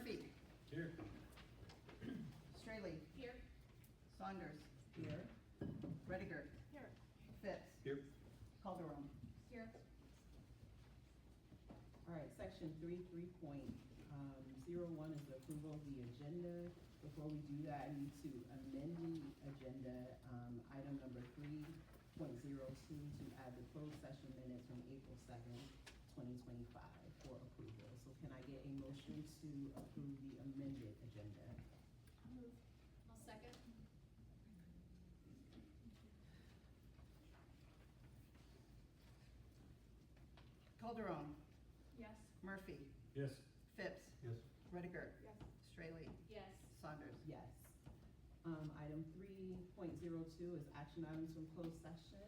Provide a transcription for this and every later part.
Murphy. Here. Straley. Here. Saunders. Here. Rediger. Here. Phipps. Here. Calderon. Here. All right, section 3.01 is the approval of the agenda. Before we do that, I need to amend the agenda, item number 3.02 to add the closed session minutes from April 7th, 2025 for approval. So can I get a motion to approve the amended agenda? I'll second. Calderon. Yes. Murphy. Yes. Phipps. Yes. Rediger. Yes. Straley. Yes. Saunders. Yes. Item 3.02 is action items from closed session.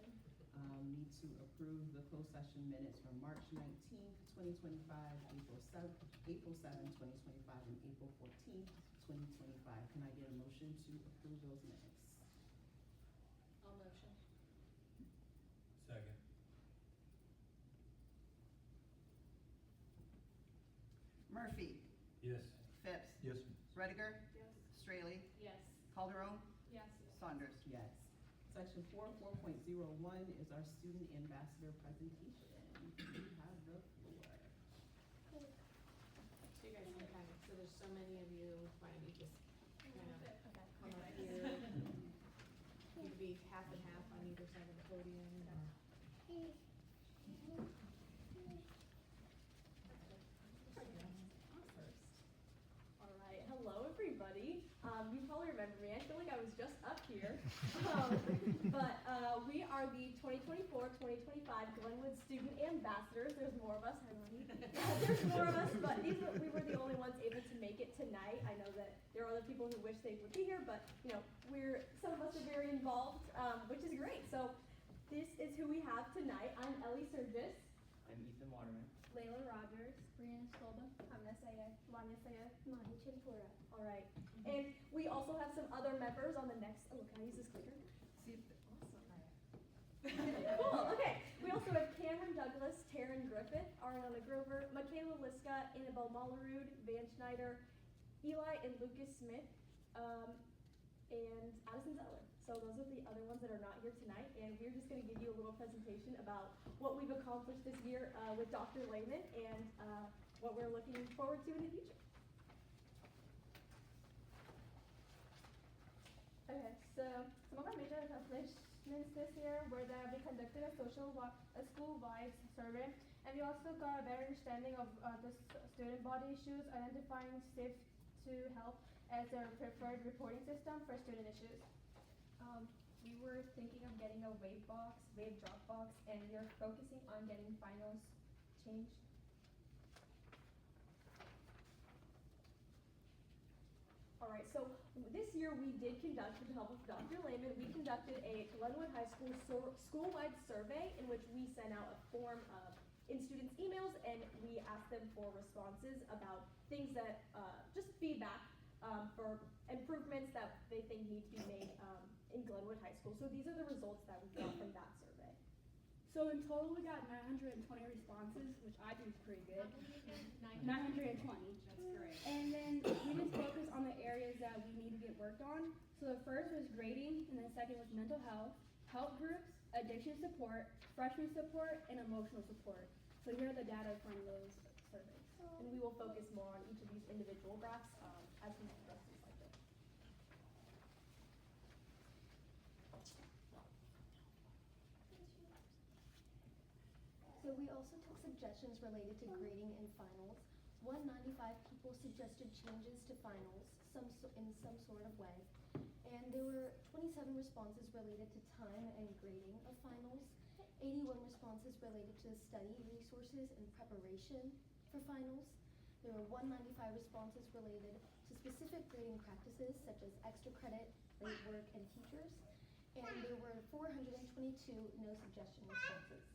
Need to approve the closed session minutes from March 19th, 2025, April 7th, 2025, and April 14th, 2025. Can I get a motion to approve those minutes? I'll motion. Second. Murphy. Yes. Phipps. Yes. Rediger. Yes. Straley. Yes. Calderon. Yes. Saunders. Yes. Section 4.01 is our student ambassador presentation. You have the floor. So you guys can kind of, so there's so many of you, why don't you just kind of come up Okay. here? You'd be half and half on either side of the podium. All right, hello everybody. You probably remember me. I feel like I was just up here. But we are the 2024-2025 Glenwood Student Ambassadors. There's more of us. Hi, Lonnie. There's more of us, but we were the only ones able to make it tonight. I know that there are other people who wish they would be here, but you know, some of us are very involved, which is great. So this is who we have tonight. I'm Ellie Surgis. I'm Ethan Waterman. Layla Rogers. Brianna Stolba. Hamna Sayed. Vanya Sayed. Mahi Chinpura. All right. And we also have some other members on the next. Oh, can I use this clicker? See, Cool. Okay. We also have Cameron Douglas, Taryn Griffith, Ariana Grover, Michaela Liska, Annabelle Mollerud, Van Schneider, Eli and Lucas Smith, and Addison Zeller. So those are the other ones that are not here tonight, and we're just going to give you a little presentation about what we've accomplished this year with Dr. Lehman and what we're looking forward to in the future. Okay, so some of our major accomplishments this year were that we conducted a school-wide survey, and we also got a better understanding of the student body issues, identifying Safe to Help as their preferred reporting system for student issues. We were thinking of getting a wave drop box, and we are focusing on getting finals changed. All right, so this year we did conduct, with the help of Dr. Lehman, we conducted a Glenwood High School school-wide survey in which we sent out a form in students' emails, and we asked them for responses about things that, just feedback for improvements that they think need to be made in Glenwood High School. So these are the results that we got from that survey. So in total, we got 920 responses, which I think is pretty good. 920. That's great. And then we just focused on the areas that we need to get worked on. So the first was grading, and the second was mental health, help groups, addiction support, freshman support, and emotional support. So here are the data from those surveys. And we will focus more on each of these individual graphs as we progress through the cycle. So we also took suggestions related to grading and finals. 195 people suggested changes to finals in some sort of way. And there were 27 responses related to time and grading of finals, 81 responses related to study resources and preparation for finals. There were 195 responses related to specific grading practices such as extra credit, late work, and teachers. And there were 422 no suggestion responses.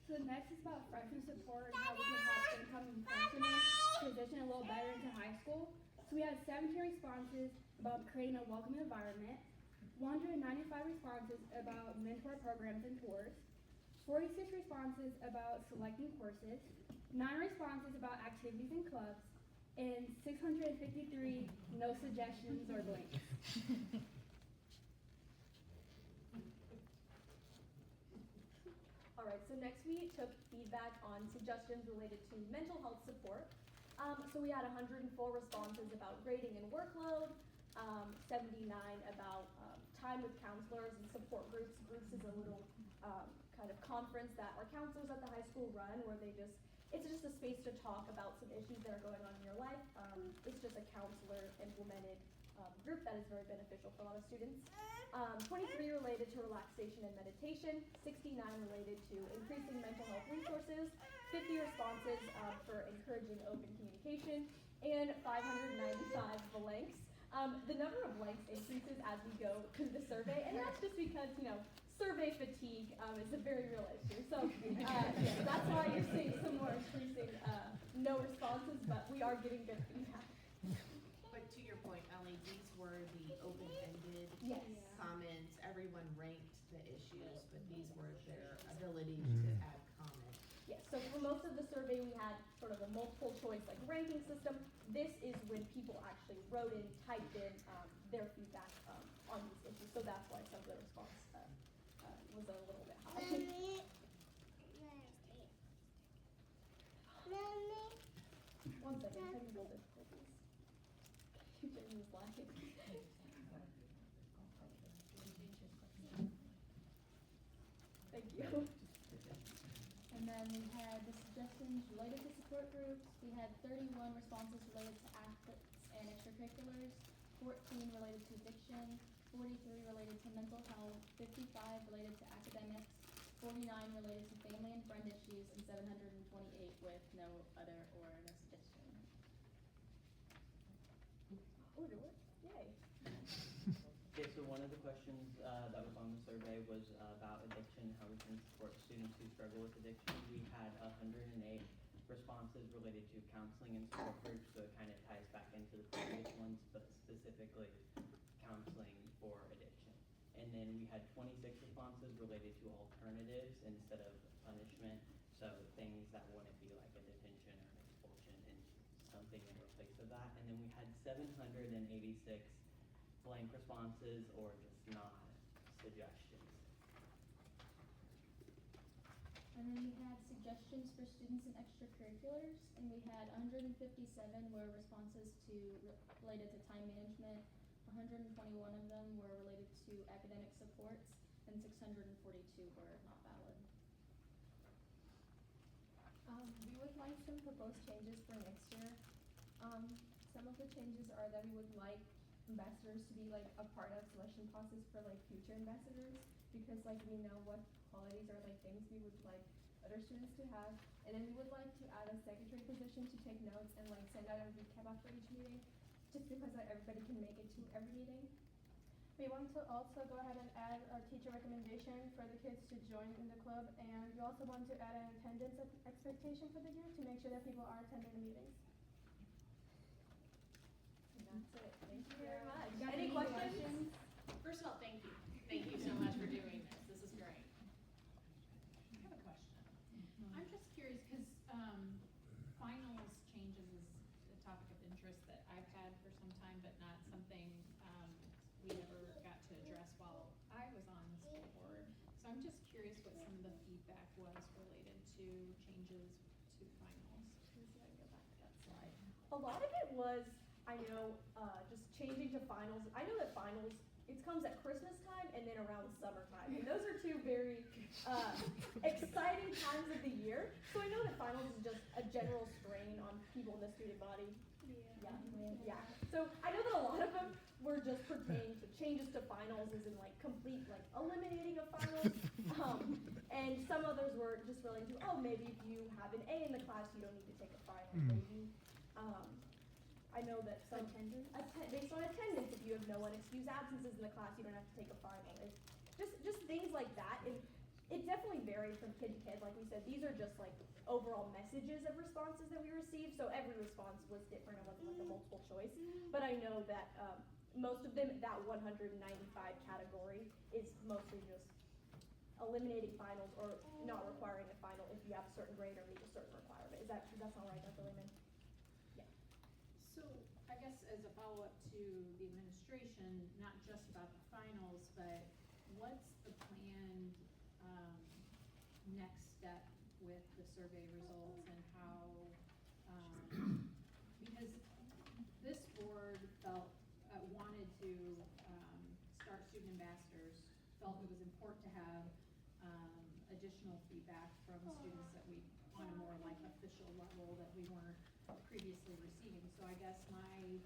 So next is about freshman support and how we can help incoming freshmen transition a little better into high school. So we had 17 responses about creating a welcoming environment, 195 responses about mentor programs and tours, 46 responses about selecting courses, 9 responses about activities and clubs, and 653 no suggestions or blanks. All right, so next we took feedback on suggestions related to mental health support. So we had 104 responses about grading and workload, 79 about time with counselors and support groups. Groups is a little kind of conference that our counselors at the high school run where it's just a space to talk about some issues that are going on in your life. It's just a counselor implemented group that is very beneficial for a lot of students. 23 related to relaxation and meditation, 69 related to increasing mental health resources, 50 responses for encouraging open communication, and 595 blanks. The number of blanks increases as we go through the survey, and that's just because, survey fatigue is a very real issue. So that's why you're seeing some more increasing no responses, but we are getting good feedback. But to your point, Ellie, these were the open-ended Yes. comments. Everyone ranked the issues, but these were their ability to add comments. Yes, so for most of the survey, we had sort of a multiple choice, like ranking system. This is when people actually wrote in, typed in their feedback on these issues. So that's why some of the response was a little bit high. One second, technical difficulties. James is laughing. Thank you. And then we had the suggestions related to support groups. We had 31 responses related to athletes and extracurriculars, 14 related to addiction, 43 related to mental health, 55 related to academics, 49 related to family and friend issues, and 728 with no other or no suggestion. Oh, it worked. Yay. Okay, so one of the questions that was on the survey was about addiction, how we can support students who struggle with addiction. We had 108 responses related to counseling and support groups, so it kind of ties back into the previous ones, but specifically counseling for addiction. And then we had 26 responses related to alternatives instead of punishment, so things that wouldn't be like a detention or an expulsion and something in replace of that. And then we had 786 blank responses or just not suggestions. And then we had suggestions for students in extracurriculars, and we had 157 were responses related to time management, 121 of them were related to academic supports, and 642 were not valid. We would like some proposed changes for next year. Some of the changes are that we would like ambassadors to be like a part of selection process for like future ambassadors, because like we know what qualities or like things we would like other students to have, and then we would like to add a secretary position to take notes and like send out a recap after each meeting, just because not everybody can make it to every meeting. We want to also go ahead and add our teacher recommendation for the kids to join in the club, and we also want to add an attendance expectation for the year to make sure that people are attending the meetings. And that's it. Thank you very much. You got Any questions? First of all, thank you. Thank you so much for doing this. This is great. I have a question. I'm just curious because finals changes is a topic of interest that I've had for some time, but not something we ever got to address while I was on the school board. So I'm just curious what some of the feedback was related to changes to finals. Let me see if I can go back to that slide. A lot of it was, I know, just changing to finals. I know that finals, it comes at Christmas time and then around summertime. And those are two very exciting times of the year. So I know that finals is just a general strain on people in the student body. Yeah. So I know that a lot of them were just pertaining to changes to finals as in like complete like eliminating of finals. And some others were just relating to, oh, maybe if you have an A in the class, you don't need to take a final. Maybe. I know that some based on attendance, if you have no unexcused absences in the class, you don't have to take a final. It's just things like that. And it definitely varied from kid to kid. Like we said, these are just like overall messages of responses that we received. So every response was different. It wasn't like a multiple choice. But I know that most of them, that 195 category, is mostly just eliminating finals or not requiring a final if you have a certain grade or meet a certain requirement. Does that sound right, Dr. Lehman? So I guess as a follow-up to the administration, not just about the finals, but what's the planned, next step with the survey results and how, because this board felt, wanted to, start student ambassadors, felt it was important to have, additional feedback from students that we, on a more like official level that we weren't previously receiving. So I guess my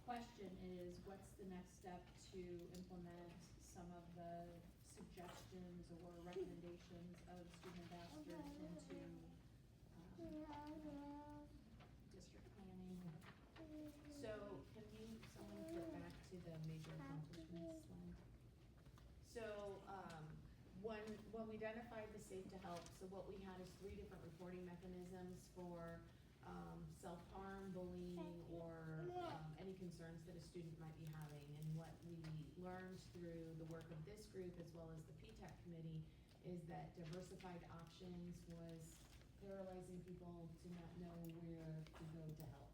question is, what's the next step to implement some of the suggestions or recommendations of student ambassadors into, district planning? So can someone flip back to the major accomplishments slide? So, when we identified the Safe to Help, so what we had is 3 different reporting mechanisms for self-harm, bullying, or any concerns that a student might be having. And what we learned through the work of this group as well as the PTAC committee is that diversified options was paralyzing people to not know where to go to help.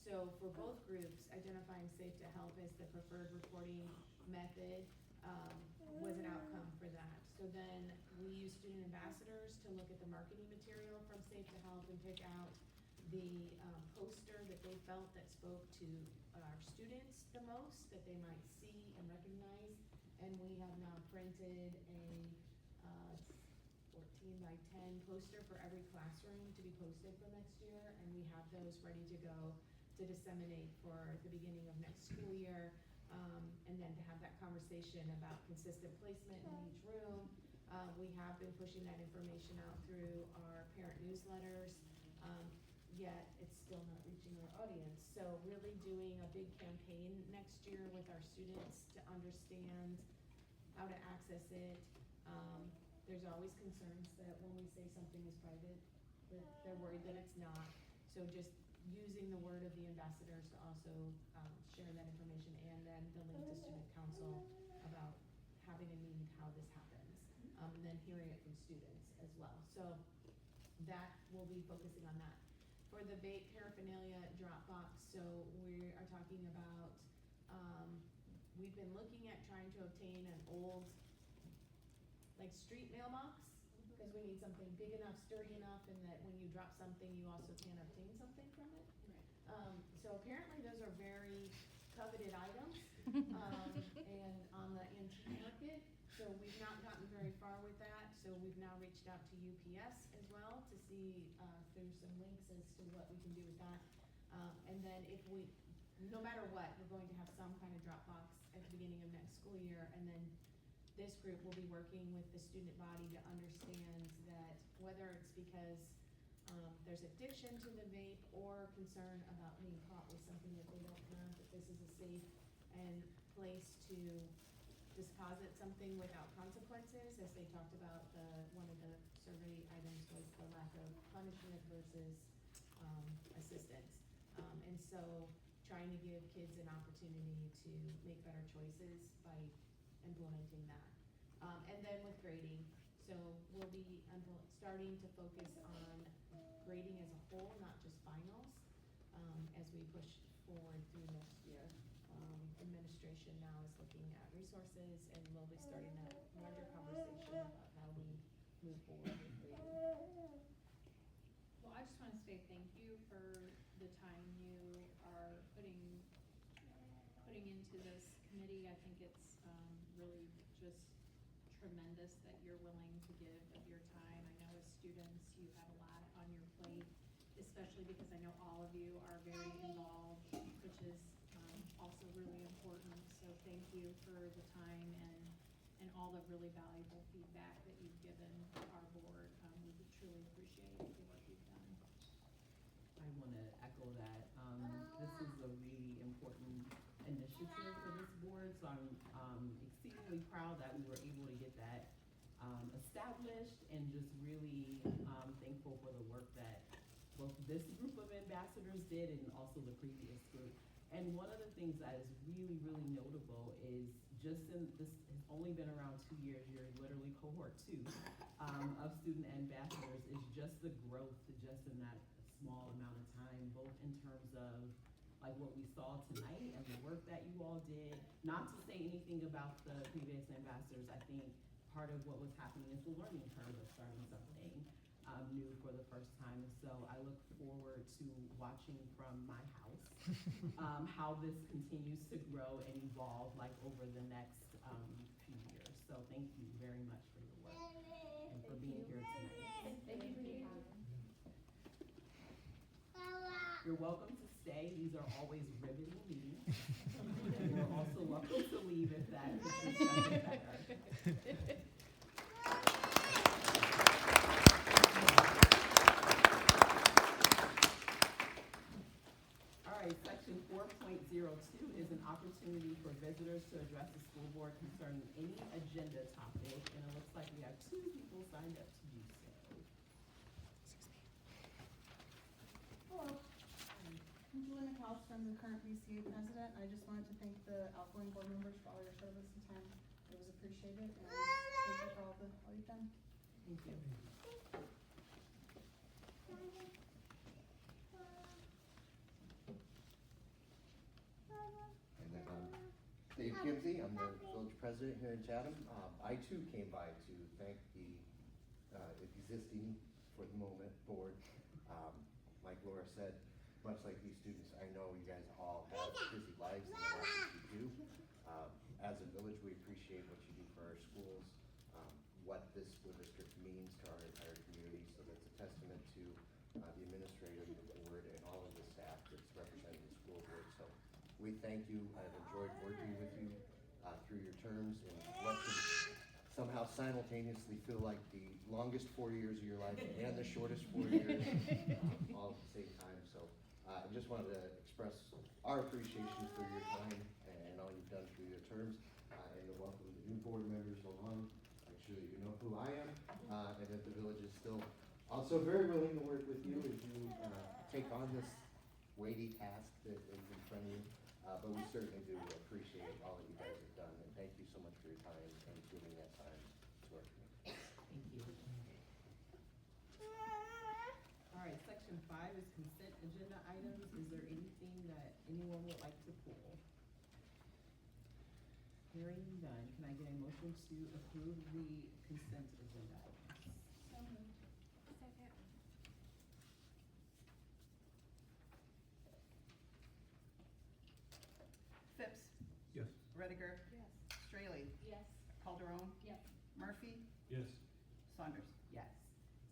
So for both groups, identifying Safe to Help as the preferred reporting method was an outcome for that. So then we used student ambassadors to look at the marketing material from Safe to Help and pick out the poster that they felt that spoke to our students the most, that they might see and recognize. And we have now printed a 14 by 10 poster for every classroom to be posted for next year. And we have those ready to go to disseminate for the beginning of next school year. And then to have that conversation about consistent placement in each room. We have been pushing that information out through our parent newsletters, yet it's still not reaching our audience. So really doing a big campaign next year with our students to understand how to access it. There's always concerns that when we say something is private, that they're worried that it's not. So just using the word of the ambassadors to also share that information, and then the link to student council about having a need, how this happens, and then hearing it from students as well. So that will be focusing on that. For the vape paraphernalia Dropbox, so we are talking about, we've been looking at trying to obtain an old, like, street mailbox, because we need something big enough, sturdy enough, and that when you drop something, you also can obtain something from it. So apparently those are very coveted items, and on the antique market. So we've not gotten very far with that. So we've now reached out to UPS as well to see if there's some links as to what we can do with that. And then if we, no matter what, we're going to have some kind of Dropbox at the beginning of next school year. And then this group will be working with the student body to understand that whether it's because there's addiction to the vape or concern about being caught with something that they don't have, that this is a safe and place to deposit something without consequences. As they talked about, one of the survey items was the lack of punishment versus assistance. And so trying to give kids an opportunity to make better choices by implementing that. And then with grading, so we'll be starting to focus on grading as a whole, not just finals, as we push forward through next year. Administration now is looking at resources, and we'll be starting that larger conversation about how we move forward with grading. Well, I just want to say thank you for the time you are putting into this committee. I think it's really just tremendous that you're willing to give of your time. I know as students you have a lot on your plate, especially because I know all of you are very involved, which is also really important. So thank you for the time and all the really valuable feedback that you've given our board. We truly appreciate the work you've done. I want to echo that. This is a really important initiative for this board, so I'm exceedingly proud that we were able to get that established, and just really thankful for the work that both this group of ambassadors did and also the previous group. And one of the things that is really, really notable is just in, this has only been around 2 years, you're literally cohort 2 of student ambassadors, is just the growth just in that small amount of time, both in terms of like what we saw tonight and the work that you all did. Not to say anything about the previous ambassadors, I think part of what was happening is the learning curve of starting something new for the first time. So I look forward to watching from my house how this continues to grow and evolve like over the next few years. So thank you very much for your work and for being here tonight. Thank you for being here. You're welcome to stay. These are always riveting meetings. You're also welcome to leave if that is better. Section 4.02 is an opportunity for visitors to address the school board concerning any agenda topic, and it looks like we have 2 people signed up to do so. Hello. I'm Julie McHouse, I'm the current BCA president. I just wanted to thank the outgoing board members for all your service and time. It was appreciated, and thank you for all you've done. Thank you. Dave Kimsey, I'm the village president here in Chatham. I too came by to thank the existing, for the moment, board. Like Laura said, much like these students, I know you guys all have busy lives and the work that you do. As a village, we appreciate what you do for our schools, what this school district means to our entire community. So that's a testament to the administrative, the board, and all of the staff that's representing the school board. So we thank you. I've enjoyed working with you through your terms in what can somehow simultaneously feel like the longest 4 years of your life and the shortest 4 years all at the same time. So I just wanted to express our appreciation for your time and all you've done through your terms, and to welcome the new board members along. I'm sure that you know who I am, and that the village is still also very willing to work with you as you take on this weighty task that is in front of you. But we certainly do appreciate all that you guys have done, and thank you so much for your time and giving that time to work with me. Thank you. All right, section 5 is consent agenda items. Is there anything that anyone would like to pull? Hearing none, can I get a motion to approve the consent agenda items? So moved. Second. Phipps, Yes. Rediger, Yes. Straley, Yes. Calderon, Yes. Murphy, Yes. Saunders. Yes.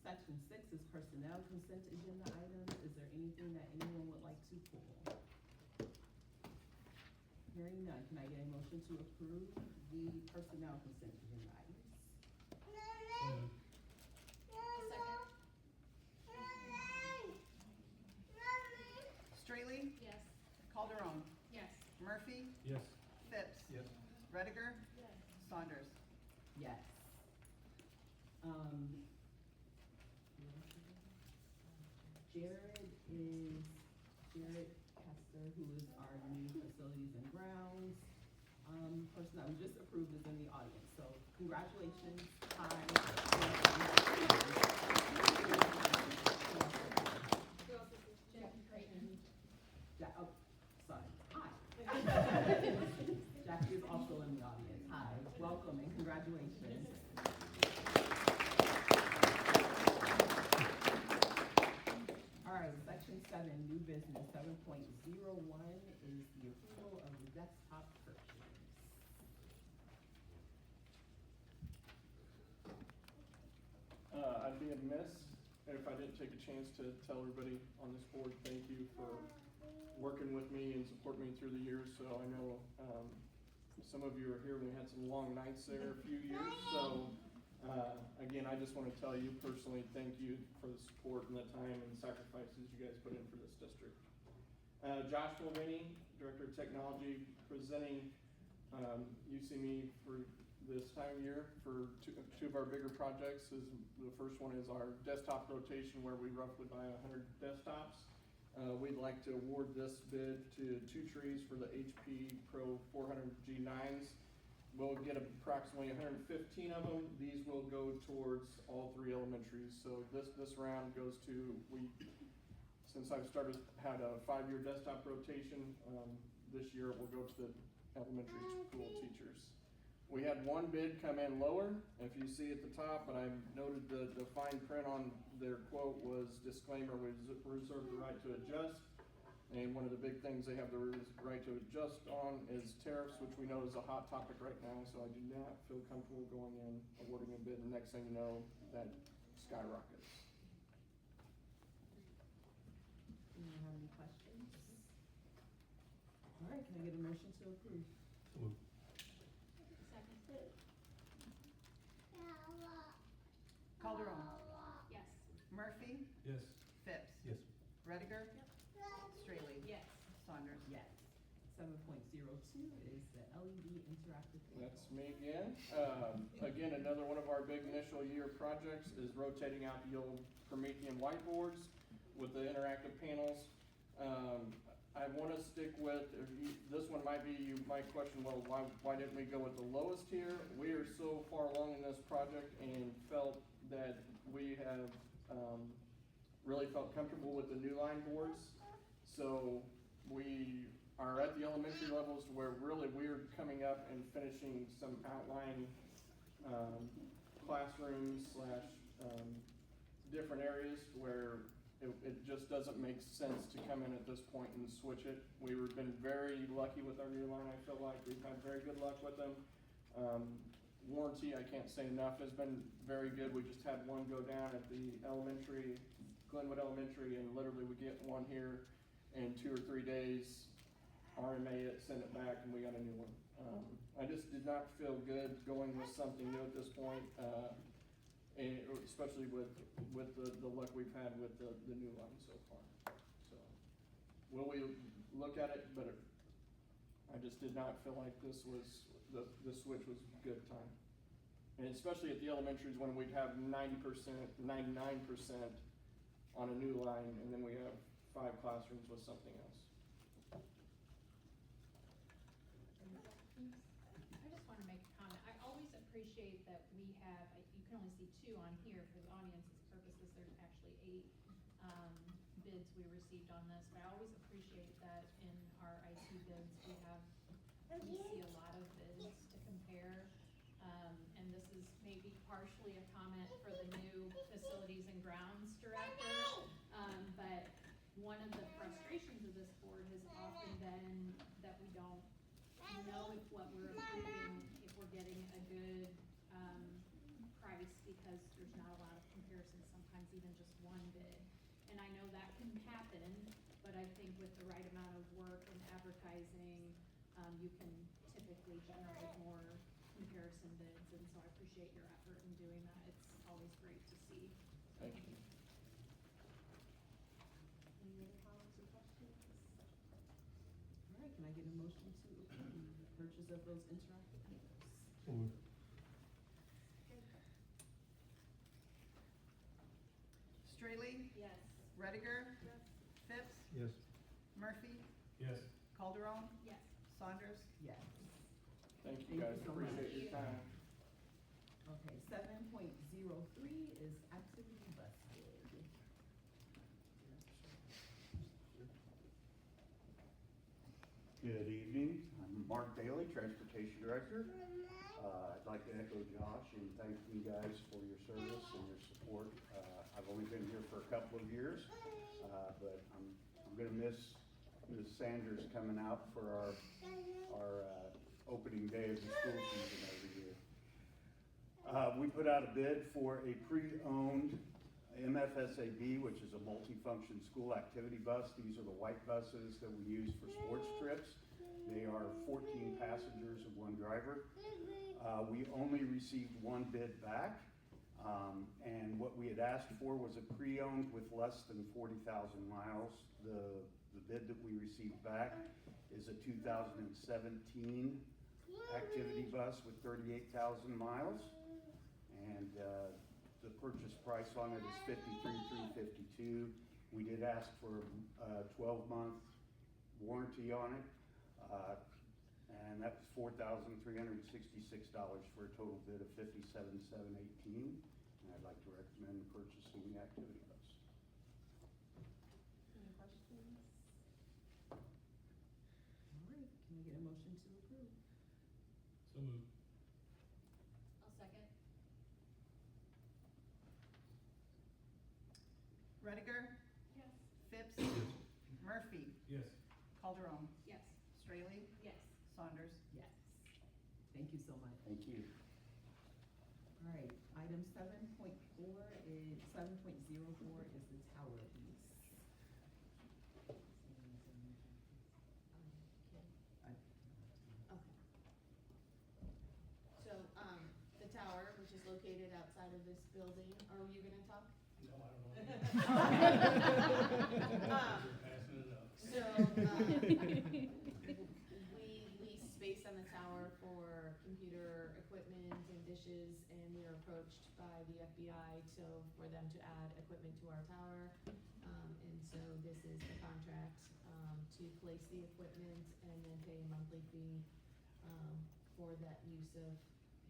Section 6 is personnel consent agenda items. Is there anything that anyone would like to pull? Hearing none, can I get a motion to approve the personnel consent agenda items? Second. Straley, Yes. Calderon, Yes. Murphy, Yes. Phipps, Yes. Rediger, Yes. Saunders. Yes. Jared Kester, who is our new facilities and grounds person that we just approved, is in the audience. So congratulations. Hi. Oh, sorry. Hi. Jackie is also in the audience. Hi. Welcome and congratulations. All right, section 7, new business. 7.01 is the approval of the desktop purchase. I'd be amiss if I didn't take a chance to tell everybody on this board, thank you for working with me and supporting me through the years. So I know some of you are here, we had some long nights there a few years. So again, I just want to tell you personally, thank you for the support and the time and sacrifices you guys put in for this district. Josh Mulvaney, Director of Technology, presenting UCME for this time of year for two of our bigger projects. The first one is our desktop rotation, where we roughly buy 100 desktops. We'd like to award this bid to 2 trees for the HP Pro 400 G9s. we'll get approximately 115 of them. These will go towards all 3 elementaries. So this round goes to, since I've had a 5-year desktop rotation, this year it will go to the elementary school teachers. We had one bid come in lower, if you see at the top, but I noted the fine print on their quote was disclaimer, we reserve the right to adjust. And one of the big things they have the right to adjust on is tariffs, which we know is a hot topic right now, so I do not feel comfortable going in, awarding a bid, and next thing you know, that skyrockets. Anyone have any questions? All right, can I get a motion to approve? So moved. Second. Calderon, Yes. Murphy, Yes. Phipps, Yes. Rediger, Straley, Yes. Saunders. Yes. 7.02 is the LED interactive panel. That's me again. Again, another one of our big initial year projects is rotating out the old Promethean whiteboards with the interactive panels. I want to stick with, this one might be, you might question, well, why didn't we go with the lowest tier? We are so far along in this project and felt that we have really felt comfortable with the new line boards. So we are at the elementary levels where really we're coming up and finishing some outline classrooms slash different areas where it just doesn't make sense to come in at this point and switch it. We've been very lucky with our new line. I feel like we've had very good luck with them. Warranty, I can't say enough, has been very good. We just had one go down at the elementary, Glenwood Elementary, and literally we get one here in 2 or 3 days, RMA it, send it back, and we got a new one. I just did not feel good going with something new at this point, and especially with the luck we've had with the new line so far. So, will we look at it? But I just did not feel like this was, the switch was good time. And especially at the elementaries when we'd have 90%, 99% on a new line, and then we have 5 classrooms with something else. I just want to make a comment. I always appreciate that we have, you can only see 2 on here for the audience's purposes. There's actually 8 bids we received on this, but I always appreciate that in our IT bids, we see a lot of bids to compare. And this is maybe partially a comment for the new facilities and grounds director. But one of the frustrations of this board has often been that we don't know if what we're approving, if we're getting a good price, because there's not a lot of comparisons, sometimes even just one bid. And I know that can happen, but I think with the right amount of work and advertising, you can typically generate more comparison bids, and so I appreciate your effort in doing that. It's always great to see. Thank you. Any other comments or questions? All right, can I get a motion to approve the purchase of those interactive panels? So moved. Straley, Yes. Rediger, Yes. Phipps, Yes. Murphy, Yes. Calderon, Yes. Saunders. Yes. Thank Thank you guys, you so much. appreciate your time. Okay, 7.03 is activity bus bid. Good evening, I'm Mark Bailey, Transportation Director. I'd like to echo Josh and thank you guys for your service and your support. I've only been here for a couple of years, but I'm gonna miss Ms. Sanders coming out for our opening day of the school season every year. We put out a bid for a pre-owned MFSAB, which is a multifunction school activity bus. These are the white buses that we use for sports trips. They are 14 passengers and 1 driver. We only received 1 bid back, and what we had asked for was a pre-owned with less than 40,000 miles. The bid that we received back is a 2017 activity bus with 38,000 miles, and the purchase price on it is $53,352. We did ask for a 12-month warranty on it. And that was $4,366 for a total bid of $57,718. And I'd like to recommend purchasing the activity bus. Any questions? All right, can we get a motion to approve? So moved. I'll second. Rediger, Yes. Phipps, Yes. Murphy, Yes. Calderon, Yes. Straley, Yes. Saunders. Yes. Thank you so much. Thank you. All right, item 7.04 is the tower lease. Okay. So, the tower, which is located outside of this building, are you gonna talk? No, I don't know. Um, You're passing it up. So, we lease space on the tower for computer equipment and dishes, and we were approached by the FBI for them to add equipment to our tower. And so this is the contract, to place the equipment and then pay a monthly fee, for that use of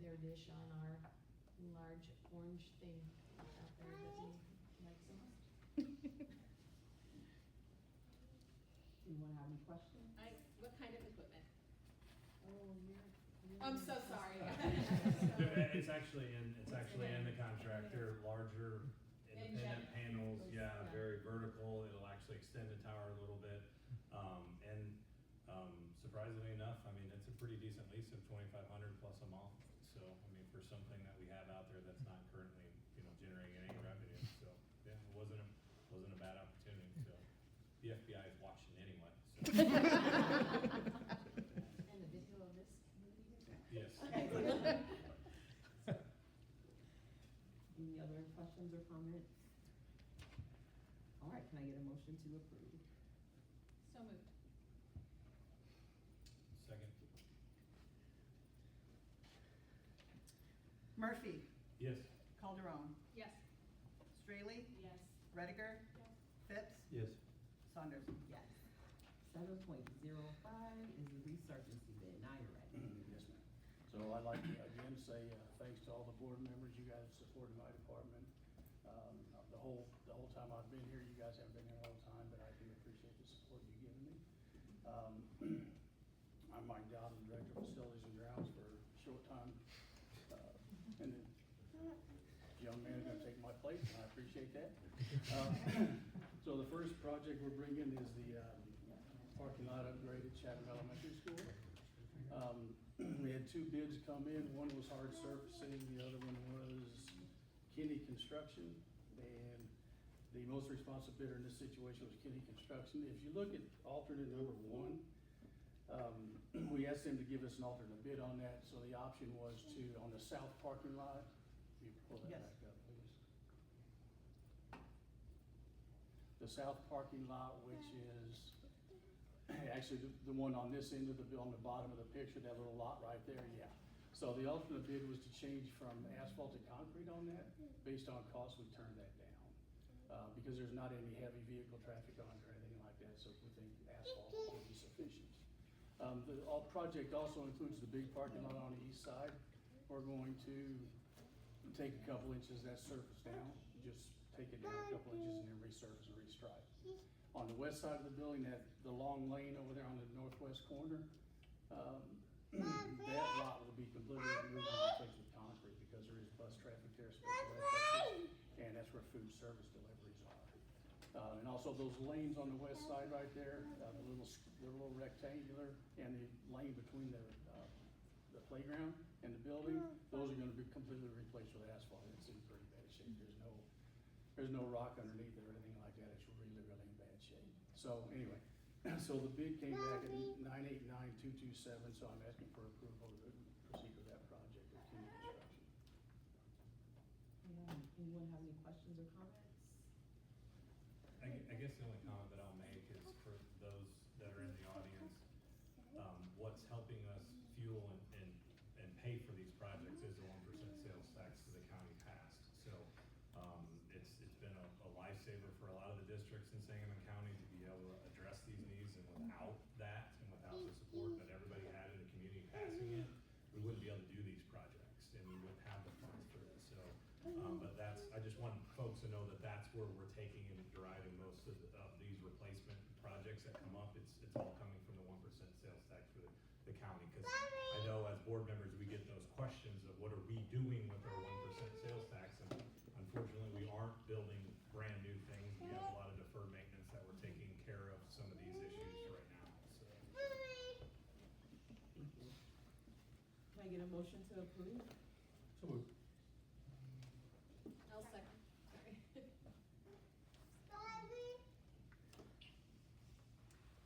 their dish on our large orange thing out there that we like so much. Anyone have any questions? What kind of equipment? Oh, I'm so sorry. It's actually in the contract. They're larger independent panels, yeah, very vertical. It'll actually extend the tower a little bit. Surprisingly enough, I mean, it's a pretty decent lease of $2,500 plus a month. So, I mean, for something that we have out there that's not currently, generating any revenue. So, yeah, it wasn't a bad opportunity. So, the FBI is watching anyway, so. And the video of this movie? Yes. Any other questions or comments? All right, can I get a motion to approve? So moved. Second. Murphy, Yes. Calderon, Yes. Straley, Yes. Rediger, Yes. Phipps, Yes. Saunders? Yes. 7.05 is the resurgency bid. Now you're ready. Yes, ma'am. So I'd like to again say thanks to all the board members. You guys supported my department. The whole time I've been here, you guys haven't been here all the time, but I do appreciate the support you've given me. I'm Mike Dowden, Director of Facilities and Grounds for a short time. And then young man is gonna take my place, and I appreciate that. So the first project we're bringing is the parking lot upgrade at Chatham Elementary School. We had two bids come in. One was hard surfacing, the other one was Kinney Construction. And the most responsive bidder in this situation was Kinney Construction. If you look at alternate number 1, we asked them to give us an alternate bid on that. So the option was to, on the south parking lot, you pull that Yes. back up, please. The south parking lot, which is actually the one on this end of on the bottom of the picture, that little lot right there, yeah. So the alternate bid was to change from asphalt to concrete on that. Based on cost, we turned that down. Because there's not any heavy vehicle traffic on it or anything like that, so we think asphalt will be sufficient. The project also includes the big parking lot on the east side. We're going to take a couple inches of that surface down, just take it down a couple inches and then resurface and restripe. On the west side of the building, the long lane over there on the northwest corner, that lot will be completely removed and replaced with concrete because there is bus traffic there, especially at buses, and that's where food service deliveries are. And also those lanes on the west side right there, the little rectangular, and the lane between the playground and the building, those are gonna be completely replaced with asphalt. It's in pretty bad shape. There's no rock underneath it or anything like that. It's really, really in bad shape. So anyway, so the bid came back at 989,227, so I'm asking for approval to proceed with that project with Kinney Construction. Anyone have any questions or comments? I guess the only comment that I'll make is for those that are in the audience, what's helping us fuel and pay for these projects is the 1% sales tax that the county passed. So, it's been a lifesaver for a lot of the districts in Sangamon County to be able to address these needs, and without that and without the support that everybody had in the folks to know that that's where we're taking and deriving most of these replacement projects that come up. It's all coming from the 1% sales tax for the county. Because I know as board members, we get those questions of what are we doing with our 1% sales tax? And unfortunately, we aren't building brand new things. We have a lot of deferred maintenance that we're taking care of some of these issues right now, so. Thank you. Can I get a motion to approve? So moved. I'll second, sorry.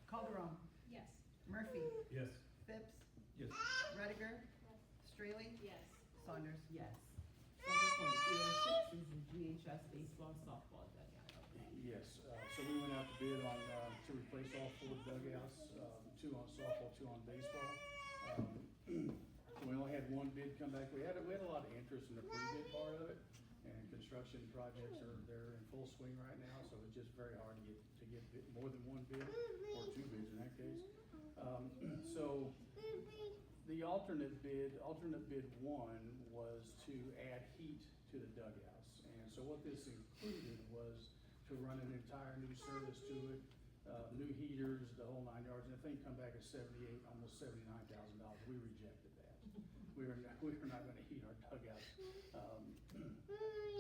Calderon, Yes. Murphy, Yes. Phipps, Yes. Rediger, Straley, Yes. Saunders, yes. 7.06 is the GHS baseball softball dugout. Yes, so we went out to bid on, to replace all 4 dugouts, 2 on softball, 2 on baseball. We only had 1 bid come back. We had a lot of interest in the pre-bid part of it, and construction projects they're in full swing right now, so it's just very hard to get more than 1 bid, or 2 bids in that case. So the alternate bid 1 was to add heat to the dugouts. And so what this included was to run an entire new service to it, new heaters, the whole 9 yards, and the thing come back at almost $79,000. We rejected that. We were not gonna heat our dugouts.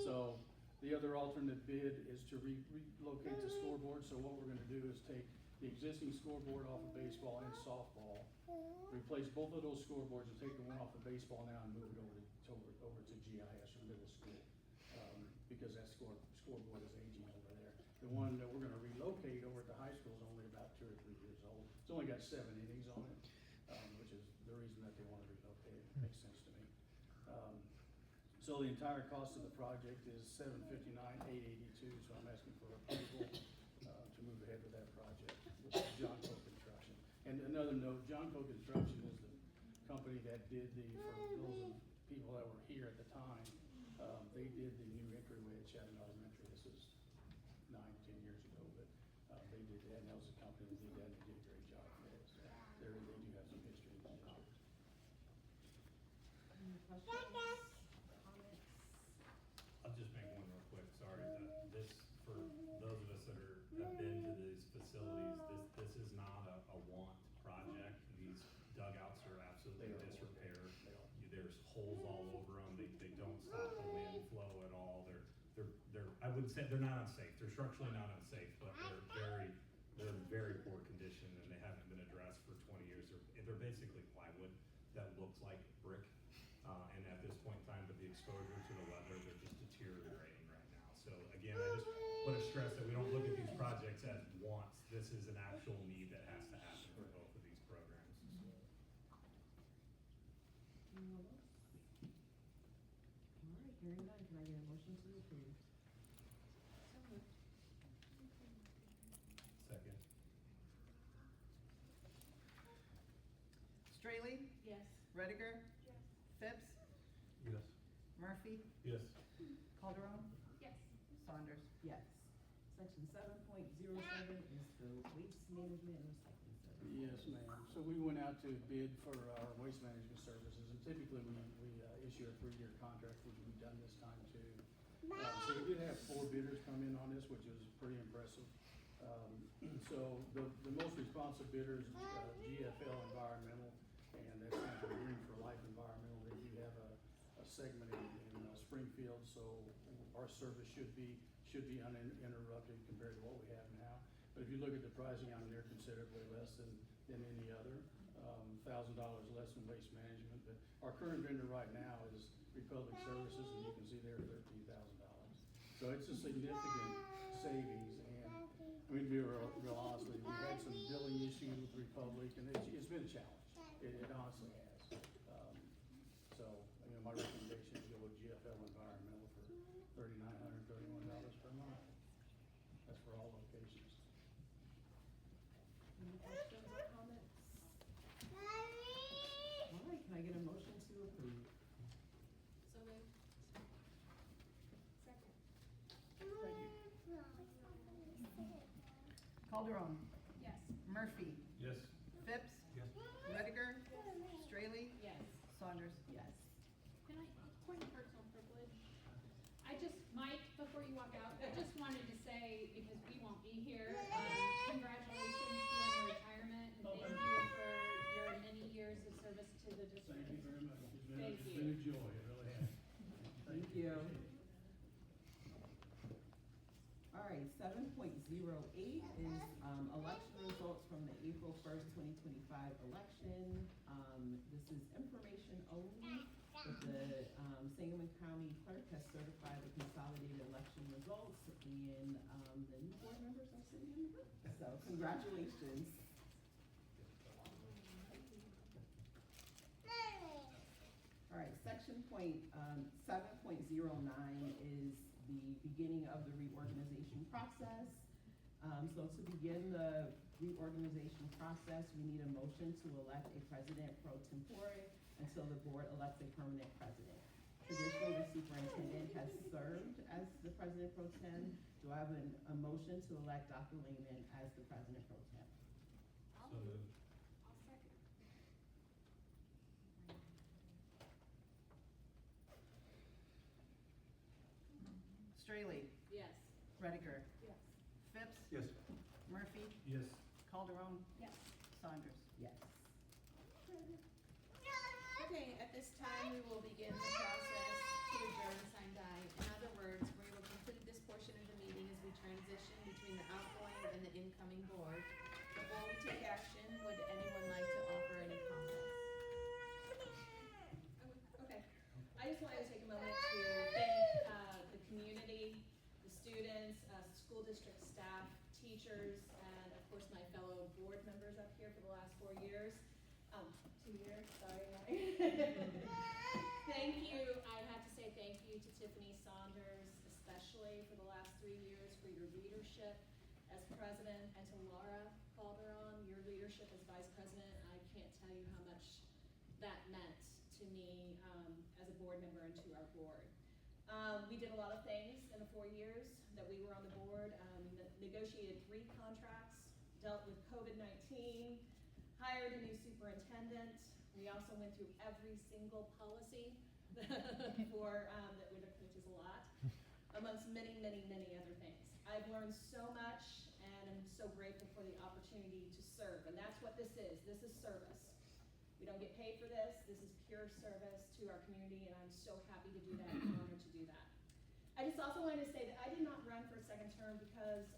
So the other alternate bid is to relocate the scoreboard. So what we're gonna do is take the existing scoreboard off of baseball and softball, replace both of those scoreboards and take the one off of baseball now and move it over to GIS or middle school. Because that scoreboard is aging over there. The one that we're gonna relocate over at the high school is only about 2 or 3 years old. It's only got 7 innings on it, which is the reason that they wanna relocate it. Makes sense to me. So the entire cost of the project is $759,882, so I'm asking for approval, to move ahead with that project with John Coe Construction. And another note, John Coe Construction is the company that did for those of people that were here at the time, they did the new entryway at Chatham Elementary. This was 9, 10 years ago, but they did that, and that was the company that did that, and they did a great job for it. So they do have some history in the district. Any questions, comments? I'll just make one real quick, sorry. This, for those of us that have been to these facilities, this is not a want project. These dugouts are absolutely disrepair. There's holes all over them. They don't stop the wind flow at all. They're I wouldn't say they're not unsafe. They're structurally not unsafe, but they're in very poor condition, and they haven't been addressed for 20 years. They're basically plywood that looks like brick. And at this point in time, with the exposure to the weather, they're just deteriorating right now. So again, I just want to stress that we don't look at these projects as wants. This is an actual need that has to happen for both of these programs. Anyone else? All right, hearing none, can I get a motion to approve? So moved. Second. Straley, Yes. Rediger, Phipps, Yes. Murphy, Yes. Calderon, Yes. Saunders. Yes. Section 7.07 is the waste management and recycling service. Yes, ma'am. So we went out to bid for our waste management services, and typically we issue a 3-year contract, which we've done this time too. So we did have 4 bidders come in on this, which was pretty impressive. So the most responsive bidder is GFL Environmental, and that stands for Green for Life Environmental. They do have a segment in Springfield, so our service should be uninterrupted compared to what we have now. But if you look at the pricing on there, considerably less than any other, $1,000 less than waste management. But our current vendor right now is Republic Services, and you can see they're $13,000. So it's a significant savings, and I mean, to be real honest with you, we had some billing issues with Republic, and it's been a challenge. It honestly has. So, my recommendation is go with GFL Environmental for $3,931 per month. That's for all locations. Any questions or comments? All right, can I get a motion to approve? So moved. Second. Calderon, Yes. Murphy, Yes. Phipps, Yes. Rediger, Straley, Yes. Saunders. Yes. Can I, point of personal privilege? Mike before you walk out, I just wanted to say, because we won't be here, congratulations to you on your retirement, and thank you for your many years of service to the district. Thank you very much. Thank It's you. been a joy, it really has. Thank you. Appreciate it. All right, 7.08 is election results from the April 1st, 2025 election. This is information only, but the Sangamon County Clerk has certified the consolidated election results, and the new board members are sitting in the room. So congratulations. All right, section 7.09 is the beginning of the reorganization process. So to begin the reorganization process, we need a motion to elect a president pro tempore until the board elects a permanent president. Traditionally, the superintendent has served as the president pro tem. Do I have a motion to elect Dr. Lehman as the president pro tem? So moved. I'll second. Straley, Yes. Rediger, Yes. Phipps, Yes. Murphy, Yes. Calderon, Yes. Saunders. Yes. Okay, at this time, we will begin the process to adjourn, sign, die. In other words, we will conclude this portion of the meeting as we transition between the outgoing and the incoming board. Before we take action, would anyone like to offer any comments? Okay, I just wanted to take a moment to thank the community, the students, school district staff, teachers, and of course my fellow board members up here for the last 4 years. 2 years, sorry. Thank you, I have to say thank you to Tiffany Saunders, especially for the last 3 years for your leadership as president, and to Laura Calderon, your leadership as vice president. I can't tell you how much that meant to me as a board member and to our board. We did a lot of things in the 4 years that we were on the board. Negotiated 3 contracts, dealt with COVID-19, hired a new superintendent. We also went through every single policy for which is a lot, amongst many, many, many other things. I've learned so much, and I'm so grateful for the opportunity to serve, and that's what this is. This is service. We don't get paid for this. This is pure service to our community, and I'm so happy to do that and honored to do that. I just also wanted to say that I did not run for a second term because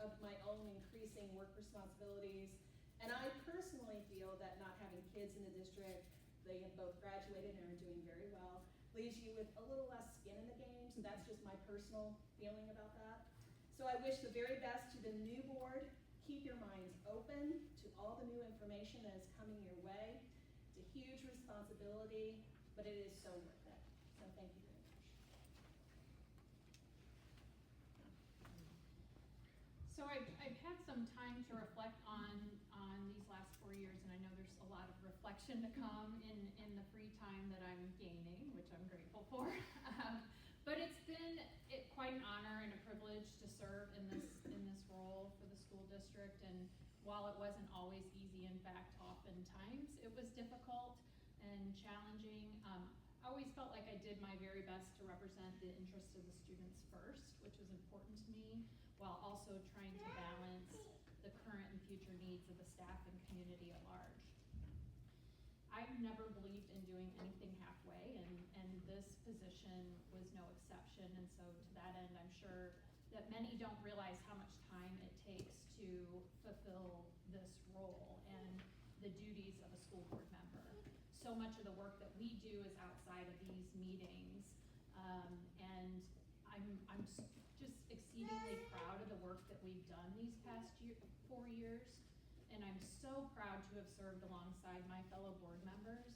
of my own increasing work responsibilities. And I personally feel that not having kids in the district, they have both graduated and are doing very well, leaves you with a little less skin in the game. So that's just my personal feeling about that. So I wish the very best to the new board. Keep your minds open to all the new information that is coming your way. It's a huge responsibility, but it is so worth it. So thank you very much. So I've had some time to reflect on these last 4 years, and I know there's a lot of reflection to come in the free time that I'm gaining, which I'm grateful for. But it's been quite an honor and a privilege to serve in this role for the school district. And while it wasn't always easy, in fact, oftentimes it was difficult and challenging, I always felt like I did my very best to represent the interests of the students first, which was important to me, while also trying to balance the current and future needs of the staff and community at large. I've never believed in doing anything halfway, and this position was no exception. And so to that end, I'm sure that many don't realize how much time it takes to fulfill this role and the duties of a school board member. So much of the work that we do is outside of these meetings, and I'm just exceedingly proud of the work that we've done these past 4 years, and I'm so proud to have served alongside my fellow board members,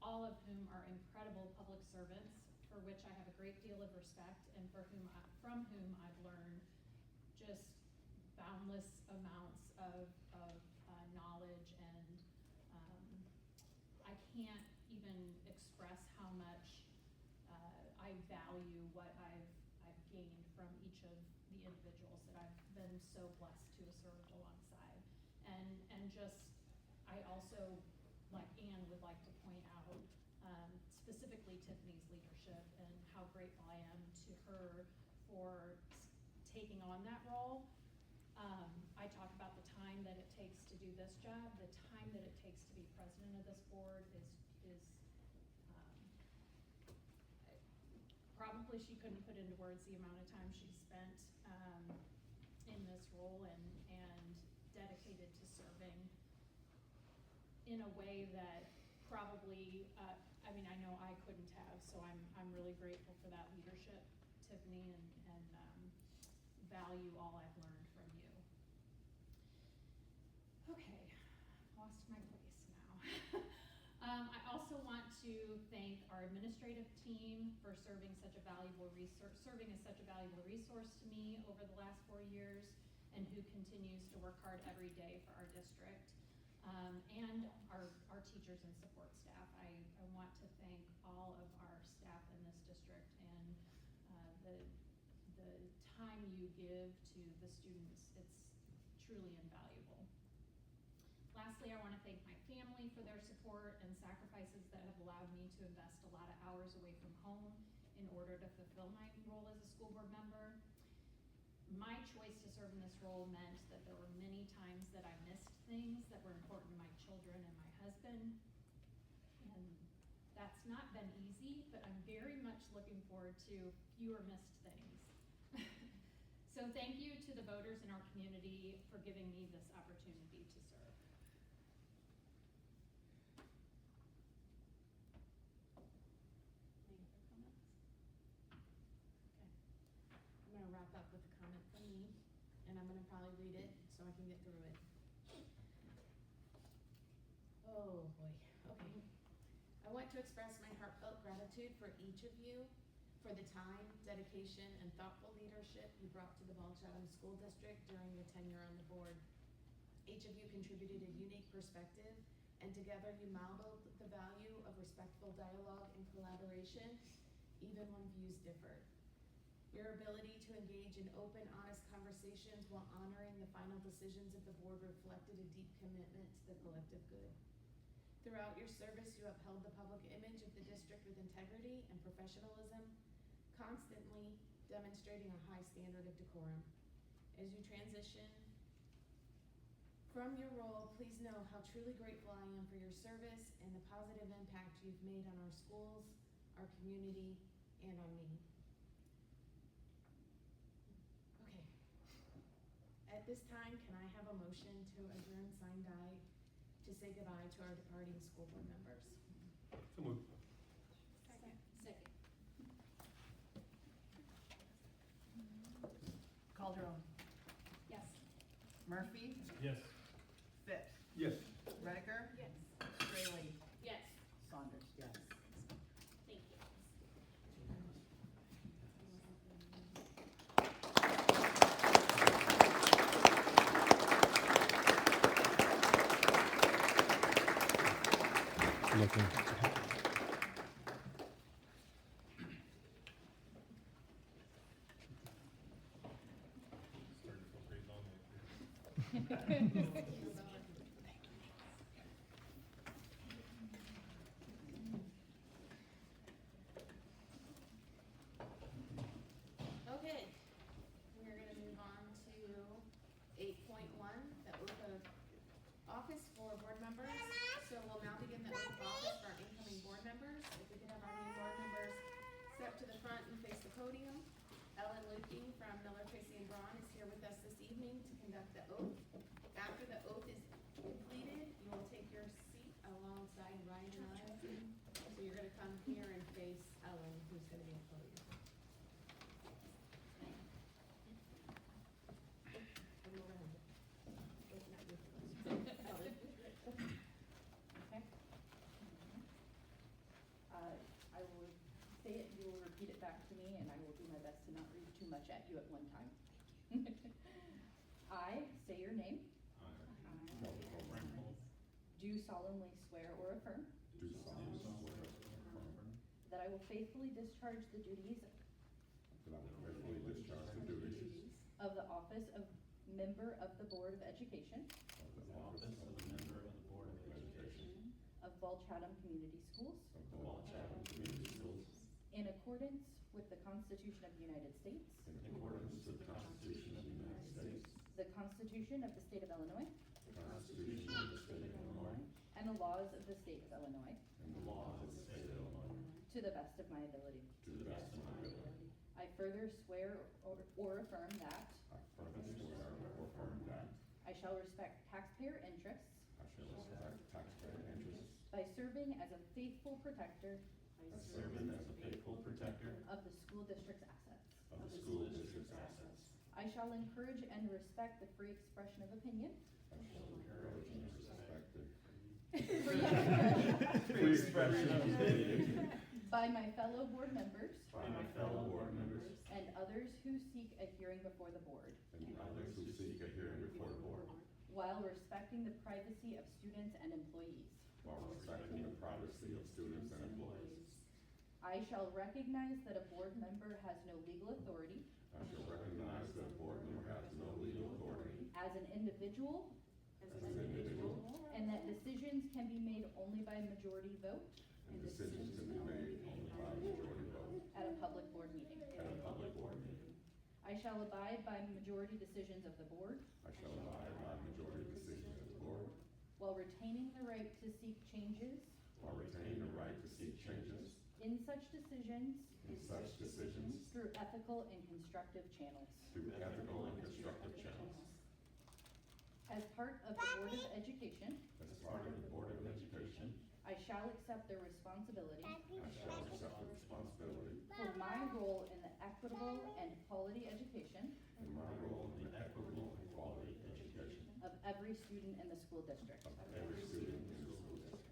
all of whom are incredible public servants, for which I have a great deal of respect, and from whom I've learned just boundless amounts of knowledge, and I can't even express how much I value what I've gained from each of the individuals that I've been so blessed to have served alongside. And just, I also, like Anne, would like to point out specifically Tiffany's leadership and how grateful I am to her for taking on that role. I talk about the time that it takes to do this job. The time that it takes to be president of this board is probably she couldn't put into words the amount of time she spent in this role and dedicated to serving in a way that probably, I mean, I know I couldn't have, so I'm really grateful for that leadership, Tiffany, and value all I've learned from you. Okay, lost my place now. I also want to thank our administrative team for serving as such a valuable resource to me over the last 4 years, and who continues to work hard every day for our district, and our teachers and support staff. I want to thank all of our staff in this district and the time you give to the students. It's truly invaluable. Lastly, I want to thank my family for their support and sacrifices that have allowed me to invest a lot of hours away from home in order to fulfill my role as a school board member. My choice to serve in this role meant that there were many times that I missed things that were important to my children and my husband. And that's not been easy, but I'm very much looking forward to fewer missed things. So thank you to the voters in our community for giving me this opportunity to serve. Any other comments? Okay. I'm gonna wrap up with a comment from me, and I'm gonna probably read it so I can get through it. Oh boy, okay. I want to express my heartfelt gratitude for each of you for the time, dedication, and thoughtful leadership you brought to the Ball-Chatham School District during your tenure on the board. Each of you contributed a unique perspective, and together you modeled the value of respectful dialogue and collaboration, even when views differed. Your ability to engage in open, honest conversations while honoring the final decisions of the board reflected a deep commitment to the collective good. Throughout your service, you upheld the public image of the district with integrity and professionalism, constantly demonstrating a high standard of decorum. As you transition from your role, please know how truly grateful I am for your service and the positive impact you've made on our schools, our community, and on me. Okay. At this time, can I have a motion to adjourn, sign, die, to say goodbye to our departing school board members? So moved. Second. Calderon. Yes. Murphy. Yes. Phipps. Yes. Redeker. Yes. Straley. Yes. Saunders. Yes. Thank you. Looking. Starting to feel pretty lonely up here. Okay, we're gonna move on to 8.1, the oath of office for board members. So we'll now begin the oath of office for our incoming board members. If we could have our new board members step to the front and face the podium. Ellen Luking from Miller, Tracy, and Braun is here with us this evening to conduct the oath. After the oath is completed, you will take your seat alongside Ryan and I. So you're gonna come here and face Ellen, who's gonna be at the podium. I will say it, you will repeat it back to me, and I will do my best to not read too much at you at one time. I say your name. Do solemnly swear or affirm. That I will faithfully discharge the duties. Of the office of member of the Board of Education. Of Ball-Chatham Community Schools. In accordance with the Constitution of the United States, in accordance with the Constitution of the United States, the Constitution of the State of Illinois, the Constitution of the State of Illinois, and the laws of the State of Illinois, and the laws of the State of Illinois, to the best of my ability. to the best of my ability. I further swear or affirm that I further swear or affirm that I shall respect taxpayer interests I shall respect taxpayer interests by serving as a faithful protector by serving as a faithful protector of the school district's assets. of the school district's assets. I shall encourage and respect the free expression of opinion I shall encourage and respect the free expression of opinion by my fellow board members by my fellow board members and others who seek a hearing before the board, and others who seek a hearing before the board, while respecting the privacy of students and employees. while respecting the privacy of students and employees. I shall recognize that a board member has no legal authority I shall recognize that a board member has no legal authority as an individual as an individual, and that decisions can be made only by majority vote and decisions can be made only by majority vote at a public board meeting. at a public board meeting. I shall abide by majority decisions of the board I shall abide by majority decisions of the board while retaining the right to seek changes while retaining the right to seek changes in such decisions in such decisions through ethical and constructive channels. through ethical and constructive channels. As part of the Board of Education, As part of the Board of Education, I shall accept the responsibility I shall accept the responsibility for my role in the equitable and quality education in my role in the equitable and quality education of every student in the school district. of every student in the school district.